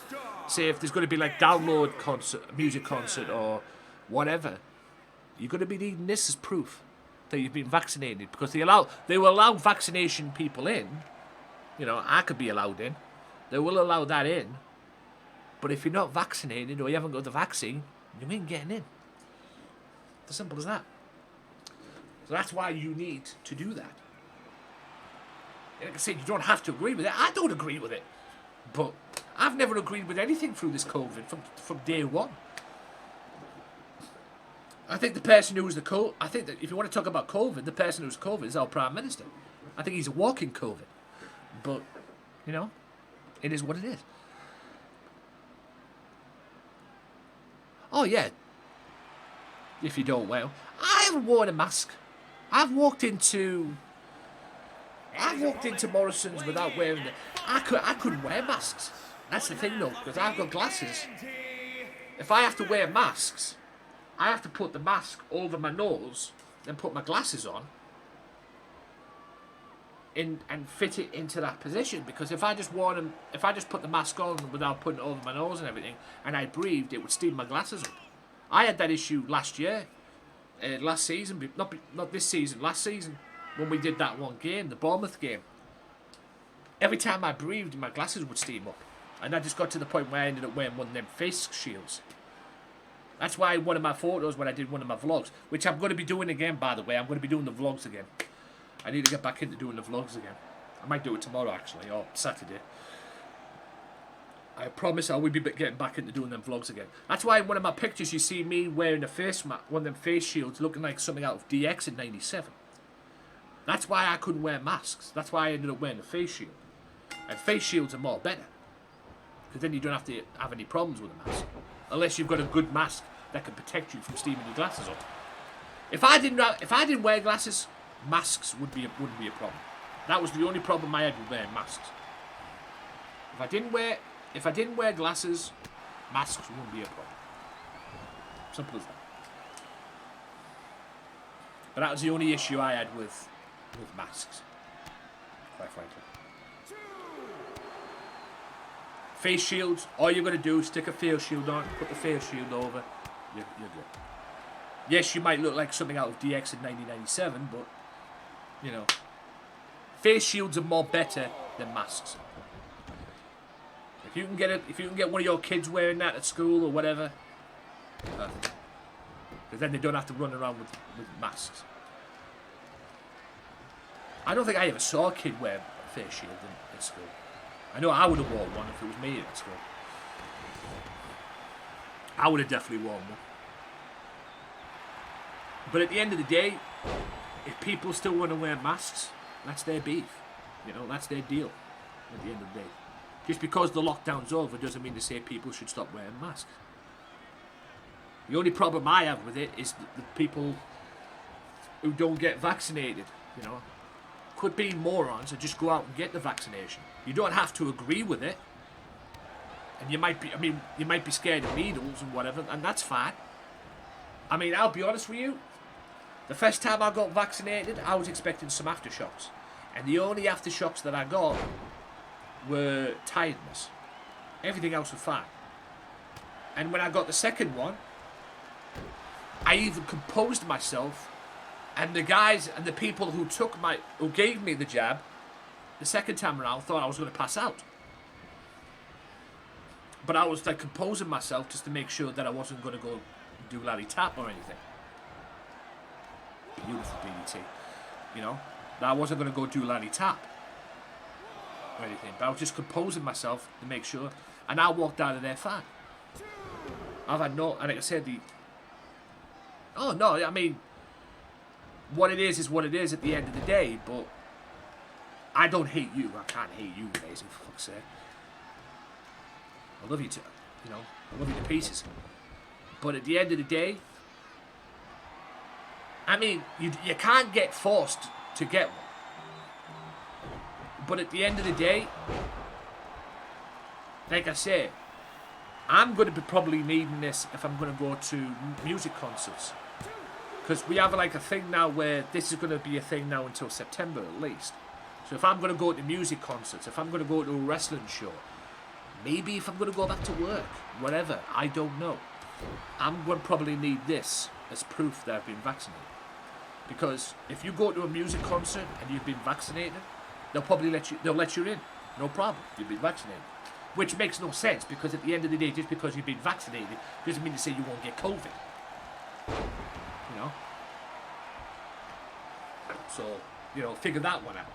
Say if there's going to be like download concert, music concert or whatever, you're going to be needing this as proof that you've been vaccinated because they will allow vaccination people in. You know, I could be allowed in. They will allow that in. But if you're not vaccinated or you haven't got the vaccine, you ain't getting in. It's as simple as that. So that's why you need to do that. Like I said, you don't have to agree with it. I don't agree with it. But I've never agreed with anything through this COVID from day one. I think the person who was I think that if you want to talk about COVID, the person who's COVID is our Prime Minister. I think he's a walking COVID. But, you know, it is what it is. Oh, yeah. If you don't, well, I haven't worn a mask. I've walked into Morrison's without wearing it. I couldn't wear masks. That's the thing, though, because I've got glasses. If I have to wear masks, I have to put the mask over my nose, then put my glasses on, and fit it into that position. Because if I just put the mask on without putting it over my nose and everything, and I breathed, it would steam my glasses up. I had that issue last year, last season, not this season, last season. When we did that one game, the Bournemouth game, every time I breathed, my glasses would steam up. And I just got to the point where I ended up wearing one of them face shields. That's why one of my photos when I did one of my vlogs, which I'm going to be doing again, by the way, I'm going to be doing the vlogs again. I need to get back into doing the vlogs again. I might do it tomorrow, actually, or Saturday. I promise I will be getting back into doing them vlogs again. That's why in one of my pictures you see me wearing a face mask, one of them face shields, looking like something out of DX in '97. That's why I couldn't wear masks. That's why I ended up wearing a face shield. And face shields are more better. Because then you don't have to have any problems with a mask. Unless you've got a good mask that can protect you from steaming your glasses up. If I didn't wear glasses, masks wouldn't be a problem. That was the only problem I had with wearing masks. If I didn't wear glasses, masks wouldn't be a problem. Simple as that. But that was the only issue I had with masks, quite frankly. Face shields, all you're going to do is stick a face shield on, put the face shield over, you're good. Yes, you might look like something out of DX in 1997, but, you know, face shields are more better than masks. If you can get one of your kids wearing that at school or whatever, perfect. Because then they don't have to run around with masks. I don't think I ever saw a kid wear a face shield in school. I know I would have worn one if it was me at school. I would have definitely worn one. But at the end of the day, if people still want to wear masks, that's their beef. You know, that's their deal at the end of the day. Just because the lockdown's over doesn't mean to say people should stop wearing masks. The only problem I have with it is the people who don't get vaccinated, you know. Quit being morons and just go out and get the vaccination. You don't have to agree with it. And you might be scared of needles and whatever, and that's fine. I mean, I'll be honest with you. The first time I got vaccinated, I was expecting some aftershocks. And the only aftershocks that I got were tiredness. Everything else was fine. And when I got the second one, I even composed myself, and the guys and the people who gave me the jab, the second time around, thought I was going to pass out. But I was like composing myself just to make sure that I wasn't going to go do Larry Tap or anything. Beautiful BDT, you know. That I wasn't going to go do Larry Tap or anything, but I was just composing myself to make sure, and I walked out of there fine. I've had no, and like I said, oh no, I mean, what it is what it is at the end of the day, but I don't hate you. I can't hate you, Daisy, for fuck's sake. I love you I love you to pieces. But at the end of the day, I mean, you can't get forced to get one. But at the end of the day, like I say, I'm going to be probably needing this if I'm going to go to music concerts. Because we have like a thing now where this is going to be a thing now until September at least. So if I'm going to go to music concerts, if I'm going to go to a wrestling show, maybe if I'm going to go back to work, whatever, I don't know. I'm going to probably need this as proof that I've been vaccinated. Because if you go to a music concert and you've been vaccinated, they'll probably let you in. No problem, you've been vaccinated. Which makes no sense, because at the end of the day, just because you've been vaccinated doesn't mean to say you won't get COVID. You know? So, you know, figure that one out.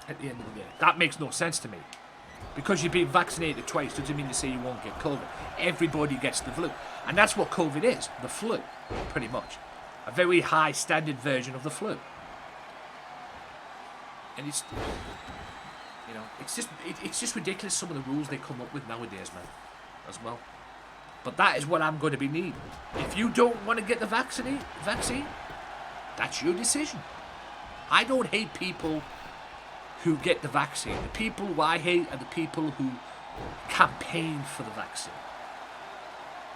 At the end of the day. That makes no sense to me. Because you've been vaccinated twice doesn't mean to say you won't get COVID. Everybody gets the flu. And that's what COVID is, the flu, pretty much. A very high standard version of the flu. And it's, you know, it's just ridiculous some of the rules they come up with nowadays, man, as well. But that is what I'm going to be needing. If you don't want to get the vaccine, that's your decision. I don't hate people who get the vaccine. The people who I hate are the people who campaign for the vaccine.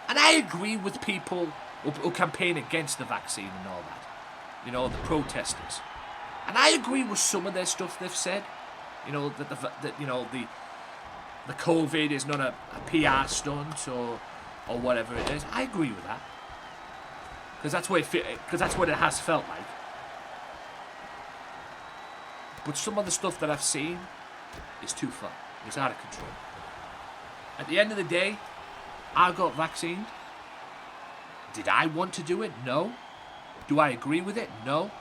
And I agree with people who campaign against the vaccine and all that. You know, the protesters. And I agree with some of their stuff they've said. You know, that the COVID is not a PR stunt or whatever it is. I agree with that. Because that's what it has felt like. But some of the stuff that I've seen is too far. It's out of control. At the end of the day, I got vaccinated. Did I want to do it? No. Do I agree with it? No.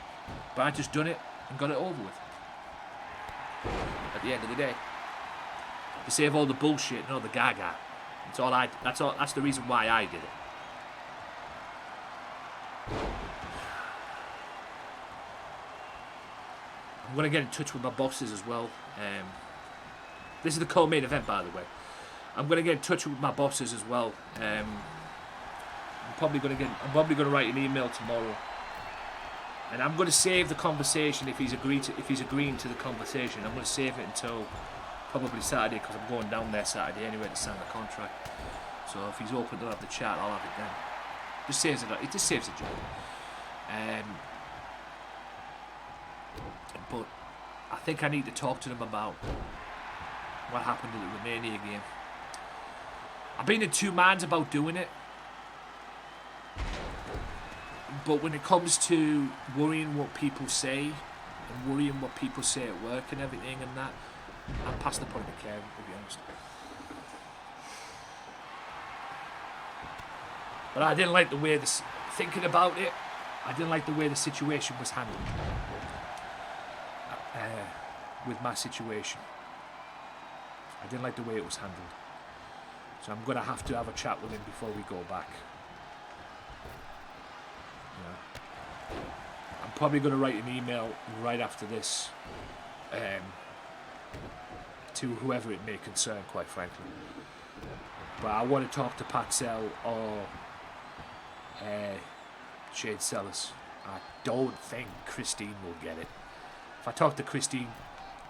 But I just done it and got it over with. At the end of the day. To save all the bullshit and all the gaga. That's the reason why I did it. I'm going to get in touch with my bosses as well. This is the co-main event, by the way. I'm going to get in touch with my bosses as well. I'm probably going to write an email tomorrow, and I'm going to save the conversation if he's agreeing to the conversation. I'm going to save it until probably Saturday, because I'm going down there Saturday anyway to sign the contract. So if he's open to have the chat, I'll have it then. It just saves the job. But I think I need to talk to them about what happened in the Romania game. I've been in two minds about doing it. But when it comes to worrying what people say and worrying what people say at work and everything and that, I'm past the point of caring, to be honest. But I didn't like the way this. Thinking about it, I didn't like the way the situation was handled. With my situation, I didn't like the way it was handled. So I'm gonna have to have a chat with him before we go back. Yeah. I'm probably gonna write an email right after this to whoever it may concern, quite frankly. But I want to talk to Pat Sell or Shade Sellers. I don't think Christine will get it. If I talk to Christine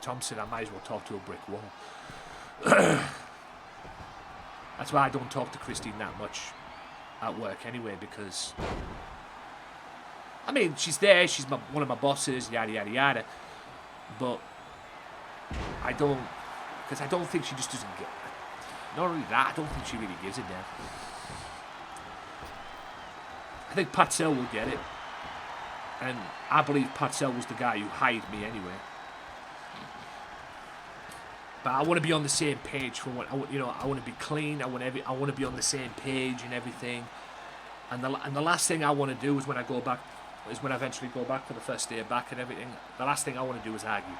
Thompson, I might as well talk to a brick wall. That's why I don't talk to Christine that much at work anyway, because I mean, she's there, she's one of my bosses, yada yada yada, but I don't, because I don't think she just doesn't get it. Not only that, I don't think she really gives it damn. I think Pat Sell will get it, and I believe Pat Sell was the guy who hired me anyway. But I want to be on the same page for what I want to be clean. I want to be on the same page and everything. And the last thing I want to do is when I eventually go back for the first day back and everything. The last thing I want to do is argue.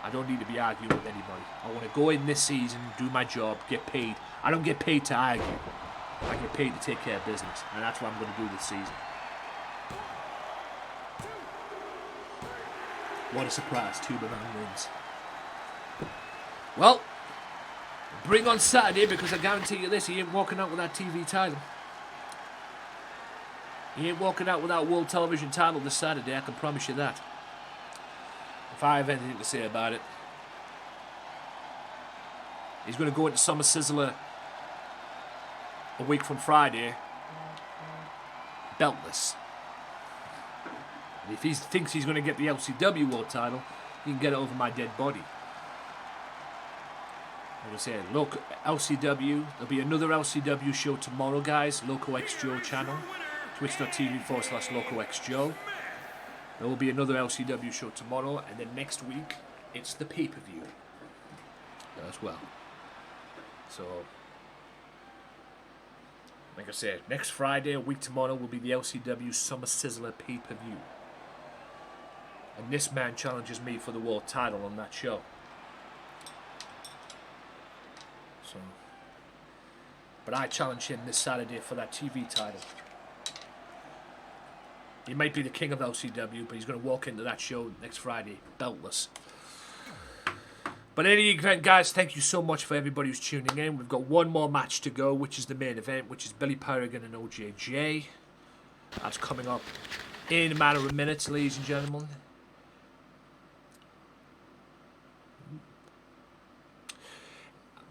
I don't need to be arguing with anybody. I want to go in this season, do my job, get paid. I don't get paid to argue. I get paid to take care of business, and that's what I'm going to do this season. What a surprise! Tuberman wins. Well, bring on Saturday, because I guarantee you this, he ain't walking out with that TV title. He ain't walking out with that World Television title this Saturday, I can promise you that. If I have anything to say about it. He's going to go into Summer Sizzler a week from Friday, beltless. And if he thinks he's going to get the LCW World title, he can get it over my dead body. Like I said, look, LCW, there'll be another LCW show tomorrow, guys. Loco X Joe channel, twitch.tv/Loco X Joe. There will be another LCW show tomorrow, and then next week, it's the pay-per-view as well. So, like I said, next Friday, a week tomorrow, will be the LCW Summer Sizzler pay-per-view. And this man challenges me for the world title on that show. So, but I challenge him this Saturday for that TV title. He might be the king of LCW, but he's going to walk into that show next Friday, beltless. But in any event, guys, thank you so much for everybody who's tuning in. We've got one more match to go, which is the main event, which is Billy Paragon and OJJ. That's coming up in a matter of minutes, ladies and gentlemen.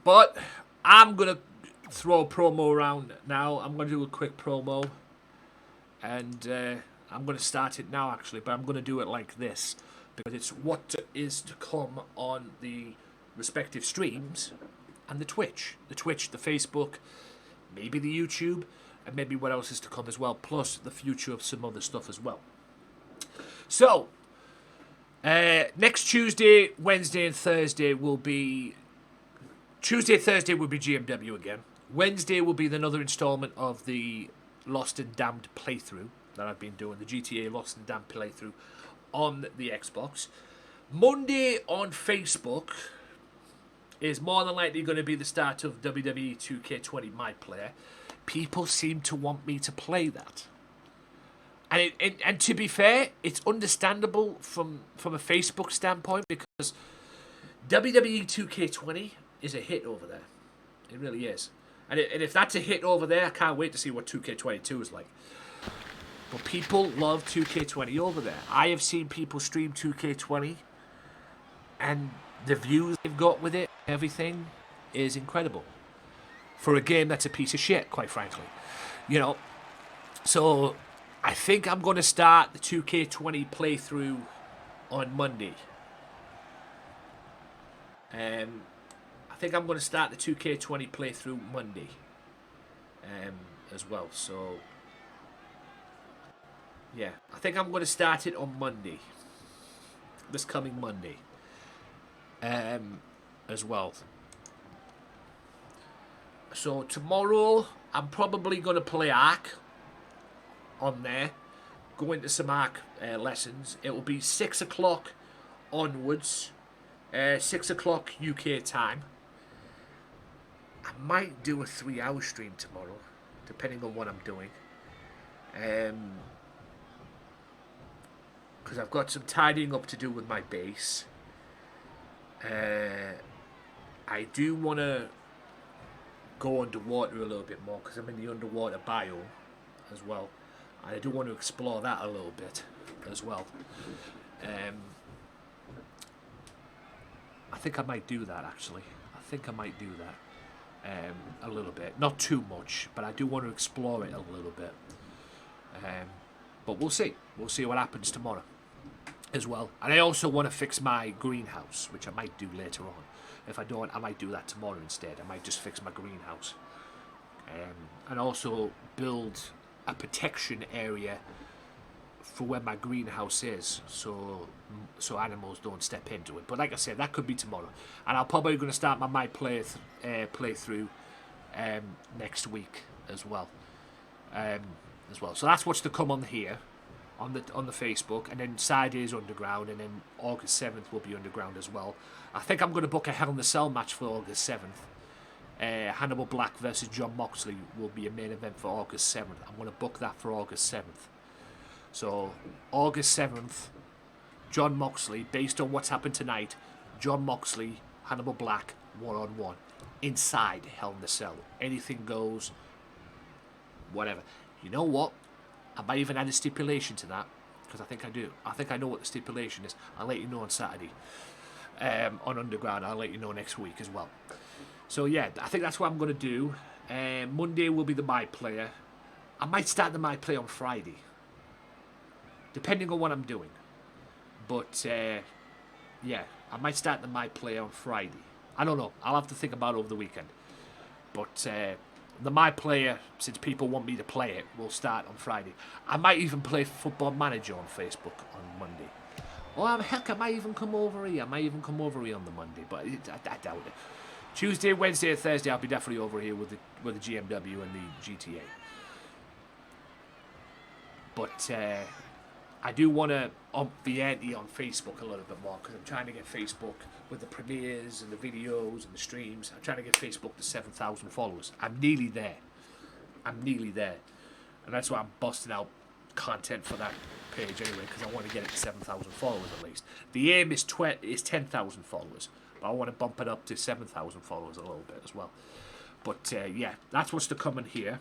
But I'm going to throw a promo around now. I'm going to do a quick promo. And I'm going to start it now, actually. But I'm going to do it like this, because it's what is to come on the respective streams and the Twitch. The Twitch, the Facebook, maybe the YouTube, and maybe what else is to come as well. Plus the future of some other stuff as well. So, next Tuesday, Wednesday, and Thursday will be... Tuesday, Thursday will be GMW again. Wednesday will be another installment of the Lost and Damned playthrough that I've been doing. The GTA Lost and Damned playthrough on the Xbox. Monday on Facebook is more than likely going to be the start of WWE 2K20 My Player. People seem to want me to play that. And to be fair, it's understandable from a Facebook standpoint, because WWE 2K20 is a hit over there. It really is. And if that's a hit over there, I can't wait to see what 2K22 is like. But people love 2K20 over there. I have seen people stream 2K20, and the views they've got with it, everything, is incredible. For a game that's a piece of shit, quite frankly. You know, so I think I'm going to start the 2K20 playthrough on Monday. I think I'm going to start the 2K20 playthrough Monday as well. So, yeah, I think I'm going to start it on Monday, this coming Monday, as well. So tomorrow I'm probably going to play Ark on there. Go into some Ark lessons. It will be 6 o'clock onwards. 6 o'clock UK time. I might do a 3-hour stream tomorrow, depending on what I'm doing. Because I've got some tidying up to do with my base. I do want to go underwater a little bit more because I'm in the underwater biome as well. And I do want to explore that a little bit as well. I think I might do that actually. I think I might do that a little bit. Not too much, but I do want to explore it a little bit. But we'll see. We'll see what happens tomorrow as well. And I also want to fix my greenhouse, which I might do later on. If I don't, I might do that tomorrow instead. I might just fix my greenhouse. And also build a protection area for where my greenhouse is, so animals don't step into it. But like I said, that could be tomorrow. And I'm probably going to start my playthrough next week as well. So that's what's to come on here, on the Facebook, and then Saturday's Underground, and then August 7th will be Underground as well. I think I'm going to book a Hell in a Cell match for August 7th. Hannibal Black versus John Moxley will be a main event for August 7th. I'm going to book that for August 7th. So August 7th, John Moxley, based on what's happened tonight, John Moxley, Hannibal Black, 1-on-1, inside Hell in a Cell. Anything goes, whatever. You know what? I might even add a stipulation to that, because I think I do. I think I know what the stipulation is. I'll let you know on Saturday. On Underground, I'll let you know next week as well. So yeah, I think that's what I'm going to do. Monday will be the My Player. I might start the My Player on Friday, depending on what I'm doing. But yeah, I might start the My Player on Friday. I don't know. I'll have to think about it over the weekend. But the My Player, since people want me to play it, will start on Friday. I might even play Football Manager on Facebook on Monday. Or heck, I might even come over here. on the Monday, but I doubt it. Tuesday, Wednesday, and Thursday, I'll be definitely over here with the GMW and the GTA. But I do want to ump the ante on Facebook a little bit more, because I'm trying to get Facebook with the premieres and the videos and the streams. I'm trying to get Facebook to 7,000 followers. I'm nearly there. And that's why I'm busting out content for that page anyway, because I want to get it to 7,000 followers at least. The aim is 10,000 followers, but I want to bump it up to 7,000 followers a little bit as well. But yeah, that's what's to come in here.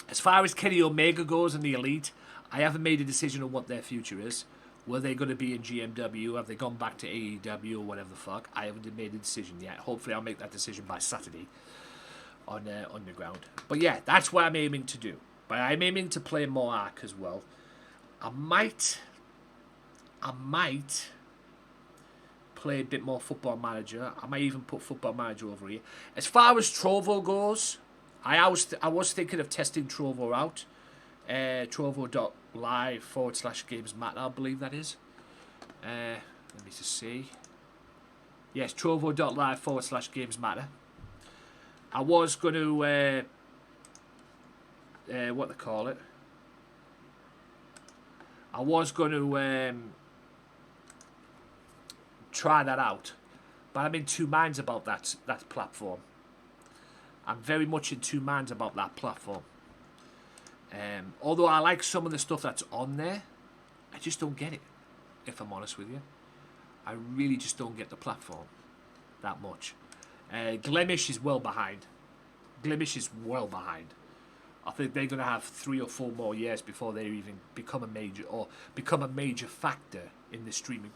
As far as Kenny Omega goes and the Elite, I haven't made a decision on what their future is. Were they going to be in GMW? Have they gone back to AEW or whatever the fuck? I haven't made a decision yet. Hopefully I'll make that decision by Saturday on Underground. But yeah, that's what I'm aiming to do. But I'm aiming to play more Ark as well. I might play a bit more Football Manager. I might even put Football Manager over here. As far as Trovo goes, I was thinking of testing Trovo out. Trovo.live/Gamesmatter, I believe that is. Let me just see. Yes, Trovo.live/Gamesmatter. I was going to what they call it. I was going to try that out, but I'm in two minds about that platform. I'm very much in two minds about that platform. Although I like some of the stuff that's on there, I just don't get it, if I'm honest with you. I really just don't get the platform that much. Glemish is well behind. I think they're going to have 3 or 4 more years before they even become a major factor in the streaming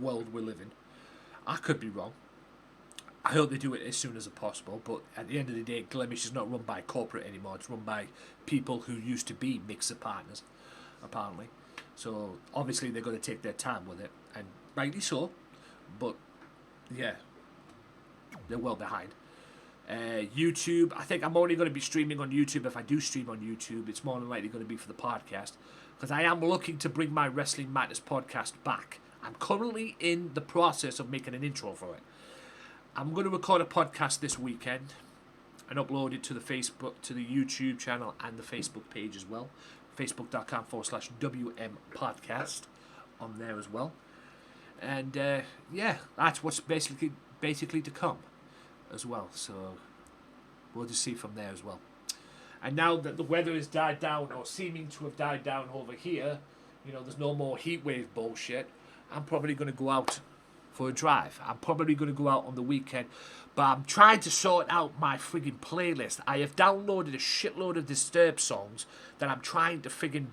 world we live in. I could be wrong. I hope they do it as soon as possible, but at the end of the day, Glemish is not run by corporate anymore. It's run by people who used to be Mixer partners, apparently. So obviously they're going to take their time with it, and rightly so. But yeah, they're well behind. YouTube, I think I'm only going to be streaming on YouTube. If I do stream on YouTube, it's more than likely going to be for the podcast, because I am looking to bring my Wrestling Matters podcast back. I'm currently in the process of making an intro for it. I'm going to record a podcast this weekend, and upload it to the Facebook, to the YouTube channel and the Facebook page as well. Facebook.com/WM Podcast on there as well. And yeah, that's what's basically to come as well. So we'll just see from there as well. And now that the weather has died down, or seeming to have died down over here, you know, there's no more heat wave bullshit. I'm probably going to go out for a drive. I'm probably going to go out on the weekend. But I'm trying to sort out my friggin' playlist. I have downloaded a shitload of Disturbed songs that I'm trying to friggin',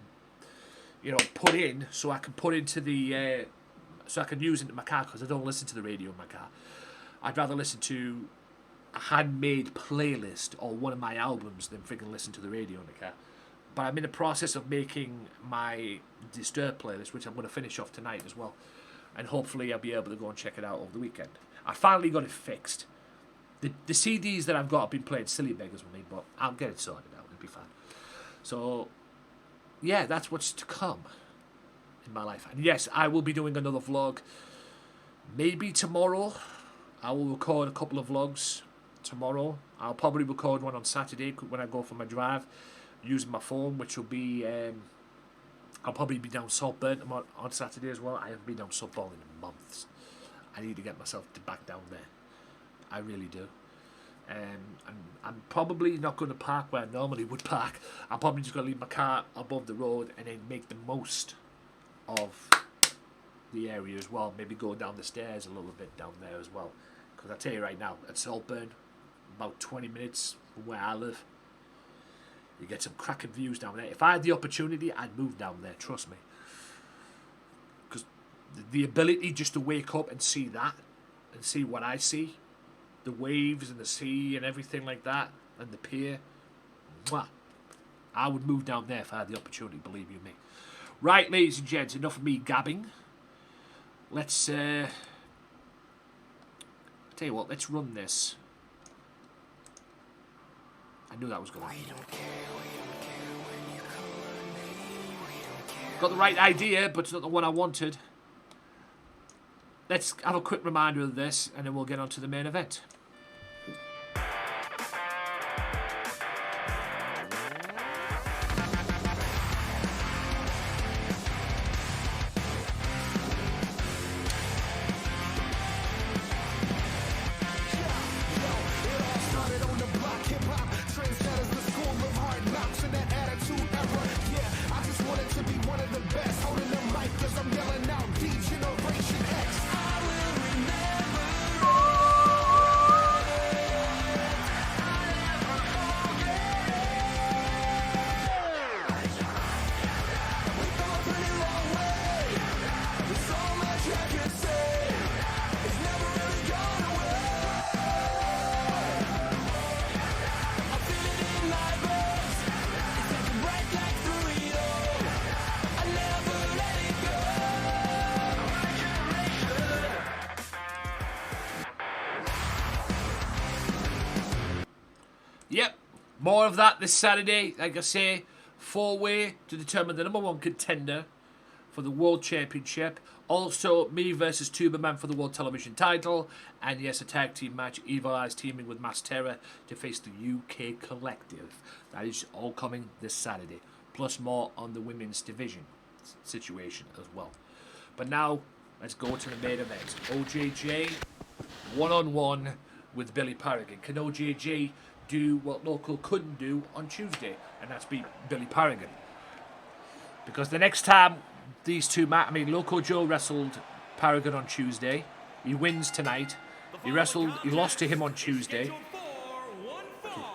you know, put in so I can put into the, so I can use into my car, because I don't listen to the radio in my car. I'd rather listen to a handmade playlist or one of my albums than friggin' listen to the radio in the car. But I'm in the process of making my Disturbed playlist, which I'm going to finish off tonight as well. And hopefully I'll be able to go and check it out over the weekend. I finally got it fixed. The CDs that I've got have been playing silly beggars with me, but I'll get it sorted out. It'll be fine. So, yeah, that's what's to come in my life. And yes, I will be doing another vlog. Maybe tomorrow. I will record a couple of vlogs tomorrow. I'll probably record one on Saturday when I go for my drive, using my phone, which will be... I'll probably be down Saltburn on Saturday as well. I haven't been down Saltburn in months. I need to get myself back down there. I really do. And I'm probably not going to park where I normally would park. I'm probably just going to leave my car above the road and then make the most of the area as well. Maybe go down the stairs a little bit down there as well. Because I tell you right now, at Saltburn, about 20 minutes from where I live, you get some cracking views down there. If I had the opportunity, I'd move down there, trust me. Because the ability just to wake up and see that, and see what I see, the waves and the sea and everything like that, and the pier, mwah, I would move down there if I had the opportunity, believe you me. Right, ladies and gents, enough of me gabbing. Let's, tell you what, let's run this. I knew that was going to happen. Got the right idea, but it's not the one I wanted. Let's have a quick reminder of this, and then we'll get on to the main event. Yep, more of that this Saturday. Like I say, four-way to determine the #1 contender for the World Championship. Also, me versus Tuberman for the World Television title. And yes, a tag team match, Evil Eyes teaming with Mass Terror to face the UK Collective. That is all coming this Saturday. Plus more on the women's division situation as well. But now, let's go to the main event. OJJ, one-on-one with Billy Paragon. Can OJJ do what Local couldn't do on Tuesday? And that's beat Billy Paragon. Because the next time these two Loco Joe wrestled Paragon on Tuesday. He wins tonight. He lost to him on Tuesday.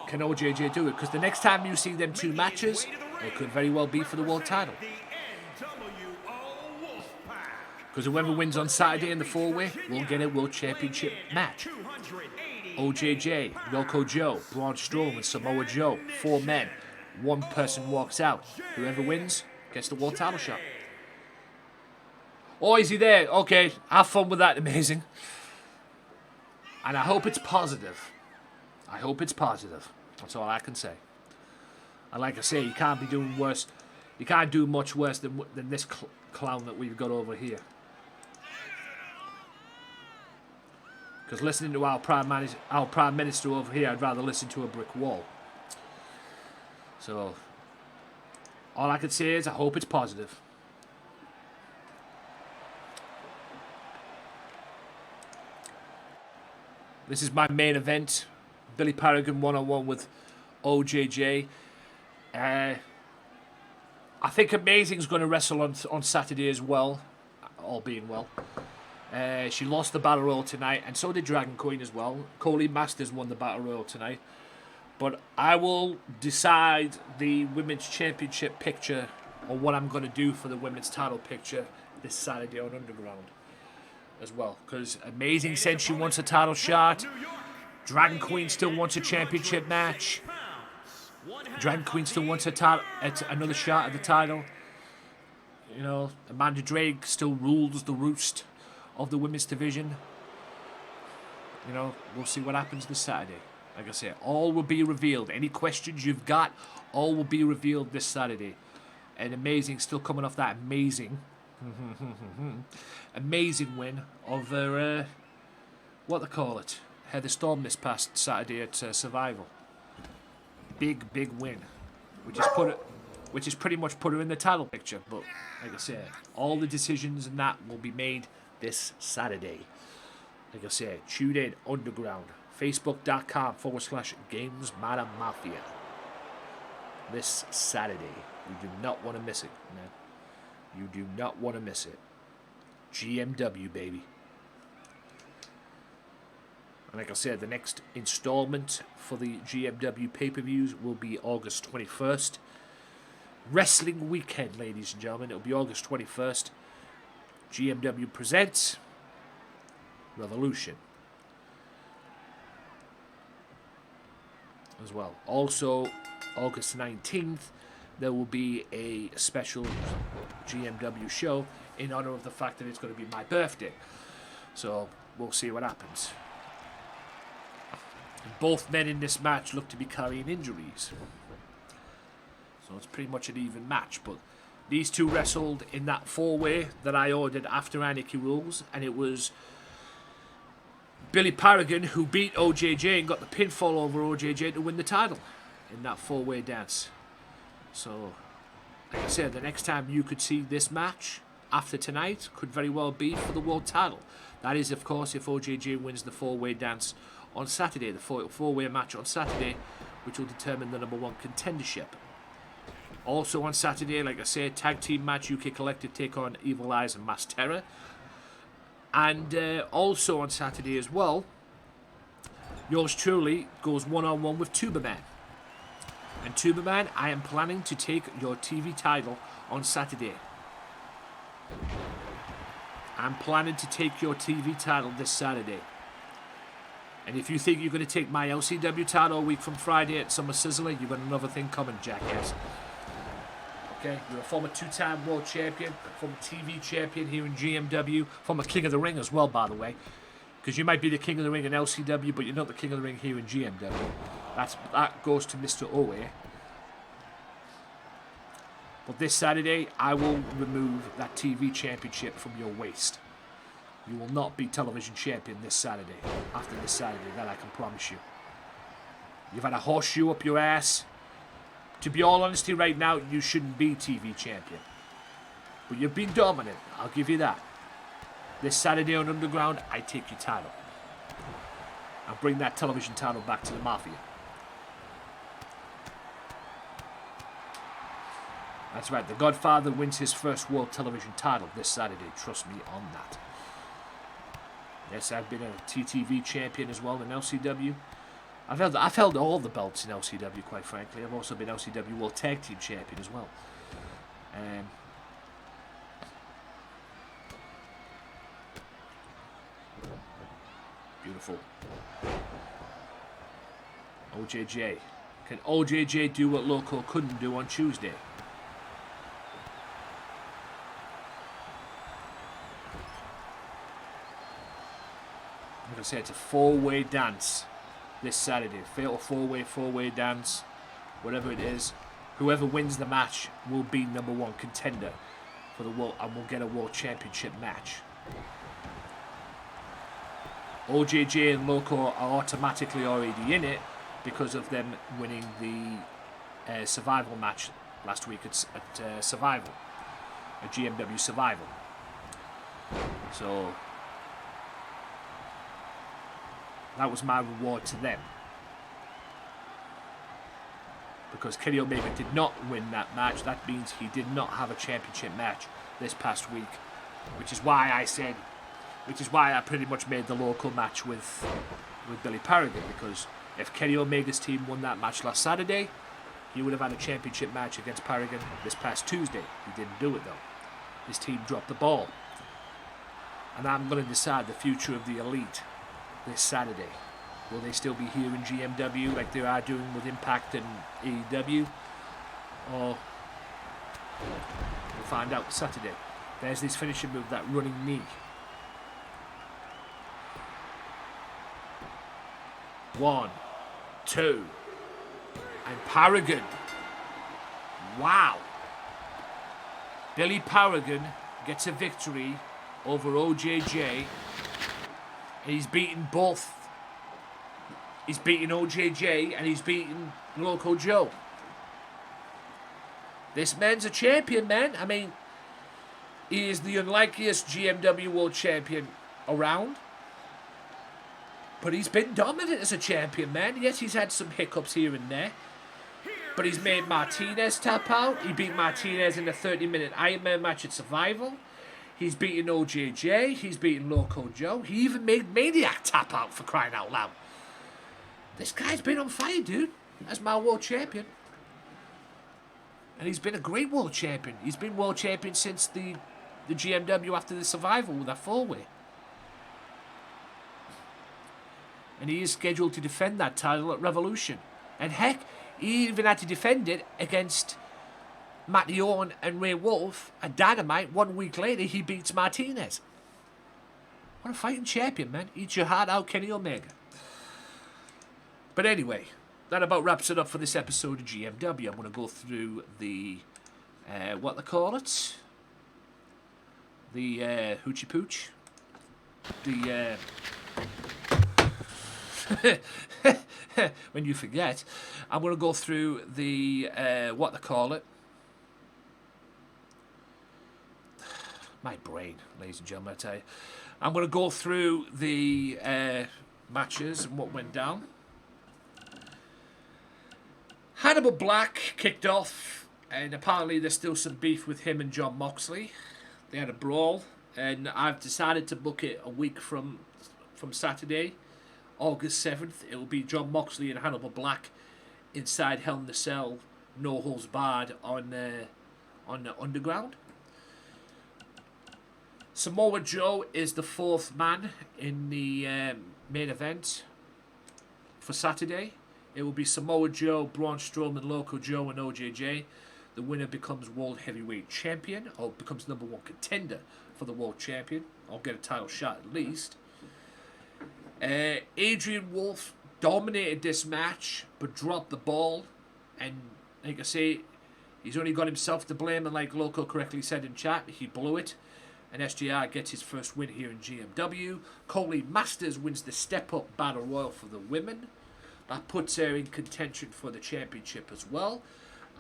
Can OJJ do it? Because the next time you see them two matches, it could very well be for the world title. Because whoever wins on Saturday in the four-way will get a World Championship match. OJJ, Loco Joe, Braun Strowman, Samoa Joe, 4 men. One person walks out. Whoever wins gets the world title shot. Oh, is he there? Okay, have fun with that, amazing. And I hope it's positive. I hope it's positive. That's all I can say. And like I say, you can't be doing worse. You can't do much worse than this clown that we've got over here. Because listening to our Prime Minister over here, I'd rather listen to a brick wall. So, all I can say is I hope it's positive. This is my main event. Billy Paragon one-on-one with OJJ. I think Amazing's going to wrestle on Saturday as well, all being well. She lost the Battle Royal tonight, and so did Dragon Queen as well. Colleen Masters won the Battle Royal tonight. But I will decide the Women's Championship picture, or what I'm going to do for the Women's title picture this Saturday on Underground as well. Because Amazing said she wants a title shot. Dragon Queen still wants a championship match. Dragon Queen still wants another shot at the title. You know, Amanda Drake still rules the roost of the women's division. You know, we'll see what happens this Saturday. Like I said, all will be revealed. Any questions you've got, all will be revealed this Saturday. And Amazing still coming off that amazing win over what they call it, Heather Storm this past Saturday at Survival. Big win, which is pretty much put her in the title picture. But like I said, all the decisions and that will be made this Saturday. Like I said, tune in Underground, Facebook.com/Gamesmatter Mafia. This Saturday, you do not want to miss it, man. You do not want to miss it. GMW, baby. And like I said, the next installment for the GMW pay-per-views will be August 21st. Wrestling weekend, ladies and gentlemen. It'll be August 21st. GMW presents Revolution as well. Also, August 19th, there will be a special GMW show in honor of the fact that it's going to be my birthday. So, we'll see what happens. Both men in this match look to be carrying injuries. So it's pretty much an even match. But these two wrestled in that four-way that I ordered after Anarchy Rules. And it was Billy Paragon who beat OJJ and got the pinfall over OJJ to win the title in that four-way dance. So, like I said, the next time you could see this match after tonight could very well be for the world title. That is, of course, if OJJ wins the four-way dance on Saturday, the four-way match on Saturday, which will determine the #1 contendership. Also on Saturday, like I said, tag team match, UK Collective take on Evil Eyes and Mass Terror. And also on Saturday as well, yours truly goes one-on-one with Tuberman. And Tuberman, I am planning to take your TV title on Saturday. I'm planning to take your TV title this Saturday. And if you think you're going to take my LCW title a week from Friday at Summer Sizzler, you've got another thing coming, jackass. Okay, you're a former two-time world champion, former TV champion here in GMW, former King of the Ring as well, by the way. Because you might be the King of the Ring in LCW, but you're not the King of the Ring here in GMW. That goes to Mr. Owe. But this Saturday, I will remove that TV championship from your waist. You will not be television champion this Saturday. After this Saturday, that I can promise you. You've had a horseshoe up your ass. To be all honesty, right now, you shouldn't be TV champion. But you've been dominant. I'll give you that. This Saturday on Underground, I take your title. I'll bring that television title back to the Mafia. That's right. The Godfather wins his first world television title this Saturday. Trust me on that. Yes, I've been a TTV champion as well in LCW. I've held all the belts in LCW, quite frankly. I've also been LCW World Tag Team Champion as well. Beautiful. OJJ. Can OJJ do what Loco couldn't do on Tuesday? Like I said, it's a four-way dance this Saturday. Fatal four-way dance, whatever it is. Whoever wins the match will be #1 contender for the world, and will get a world championship match. OJJ and Loco are automatically already in it because of them winning the survival match last week at Survival, at GMW Survival. So that was my reward to them. Because Kenny Omega did not win that match, that means he did not have a championship match this past week. Which is why I pretty much made the local match with Billy Paragon. Because if Kenny Omega's team won that match last Saturday, he would have had a championship match against Paragon this past Tuesday. He didn't do it though. His team dropped the ball. And I'm going to decide the future of the Elite this Saturday. Will they still be here in GMW like they are doing with Impact and AEW? Or we'll find out Saturday. There's this finishing move, that running knee. 1, 2, and Paragon. Wow. Billy Paragon gets a victory over OJJ. And he's beaten both. He's beaten OJJ and he's beaten Loco Joe. This man's a champion, man. I mean, he is the unlikeliest GMW World Champion around. But he's been dominant as a champion, man. Yes, he's had some hiccups here and there. But he's made Martinez tap out. He beat Martinez in a 30-minute Iron Man match at Survival. He's beaten OJJ. He's beaten Loco Joe. He even made Maniac tap out, for crying out loud. This guy's been on fire, dude. As my world champion. And he's been a great world champion. He's been world champion since the GMW after the Survival with that 4-way. And he is scheduled to defend that title at Revolution. And heck, he even had to defend it against Matty Owen and Ray Wolf at Dynamite. 1 week later, he beats Martinez. What a fighting champion, man. Eat your heart out, Kenny Omega. But anyway, that about wraps it up for this episode of GMW. I'm going to go through the, what they call it? The Hoochie Pooch. The, when you forget, I'm going to go through the, what they call it? My brain, ladies and gentlemen, I tell you. I'm going to go through the matches and what went down. Hannibal Black kicked off, and apparently there's still some beef with him and John Moxley. They had a brawl, and I've decided to book it a week from Saturday, August 7th. It will be John Moxley and Hannibal Black inside Hell in a Cell, no holds barred on the Underground. Samoa Joe is the 4th man in the main event for Saturday. It will be Samoa Joe, Braun Strowman, Loco Joe, and OJJ. The winner becomes World Heavyweight Champion, or becomes #1 contender for the World Champion, or get a title shot at least. Adrian Wolf dominated this match, but dropped the ball. And like I say, he's only got himself to blame, and like Loco correctly said in chat, he blew it. And SJR gets his first win here in GMW. Coley Masters wins the step-up Battle Royal for the women. That puts her in contention for the championship as well.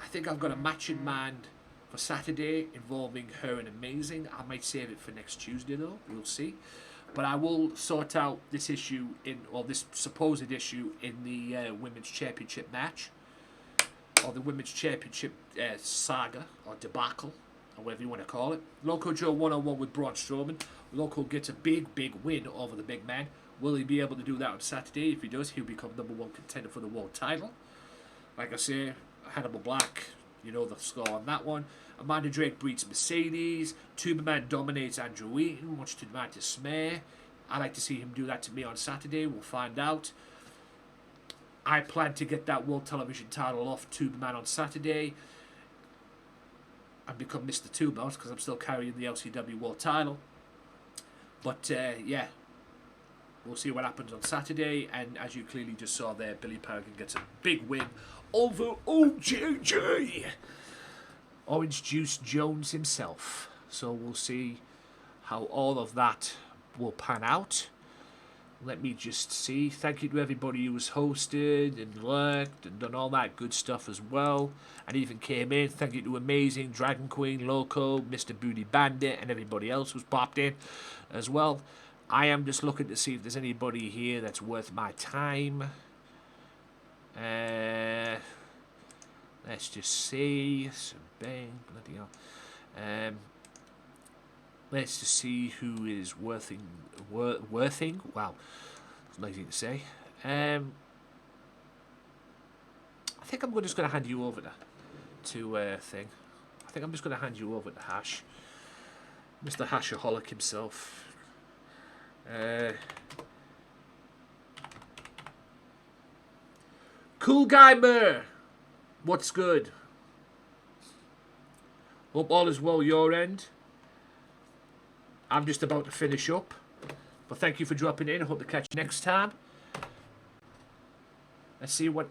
I think I've got a match in mind for Saturday involving her and Amazing. I might save it for next Tuesday though. We'll see. But I will sort out this issue or this supposed issue in the women's championship match, or the women's championship saga or debacle, or whatever you want to call it. Loco Joe 1-on-1 with Braun Strowman. Loco gets a big win over the big man. Will he be able to do that on Saturday? If he does, he'll become #1 contender for the world title. Like I say, Hannibal Black, you know the score on that one. Amanda Drake beats Mercedes. Tuberman dominates Andrew Eaton, much to my dismay. I'd like to see him do that to me on Saturday. We'll find out. I plan to get that World Television title off Tuberman on Saturday and become Mr. Two Belts, because I'm still carrying the LCW World title. But yeah, we'll see what happens on Saturday. And as you clearly just saw there, Billy Paragon gets a big win over OJJ, Orange Juice Jones himself. So we'll see how all of that will pan out. Let me just see. Thank you to everybody who was hosted and lurked and done all that good stuff as well. And even came in. Thank you to Amazing, Dragon Queen, Loco, Mr. Booty Bandit, and everybody else who's popped in as well. I am just looking to see if there's anybody here that's worth my time. Let's just see. Bang, bloody hell. Let's just see who is worthing. Wow, it's lazy to say. I think I'm just going to hand you over to thing. I think I'm just going to hand you over to Hash, Mr. Hashaholic himself. Cool guy, Mur. What's good? Hope all is well your end. I'm just about to finish up. But thank you for dropping in. I hope to catch you next time. Let's see what...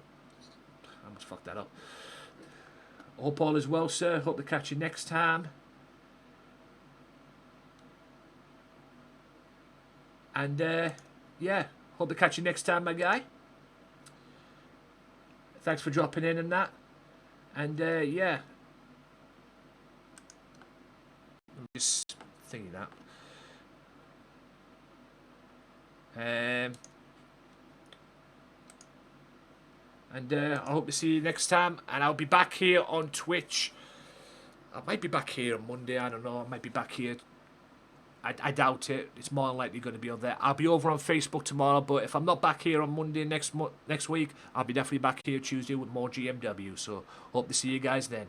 I almost fucked that up. I hope all is well, sir. Hope to catch you next time. And, yeah. Hope to catch you next time, my guy. Thanks for dropping in and that. And, yeah. Just thinking that. And I hope to see you next time. And I'll be back here on Twitch. I might be back here on Monday. I don't know. I might be back here. I doubt it. It's more than likely going to be on there. I'll be over on Facebook tomorrow. But if I'm not back here on Monday next week, I'll be definitely back here Tuesday with more GMW. So hope to see you guys then.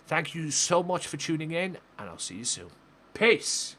Thank you so much for tuning in. And I'll see you soon. Peace.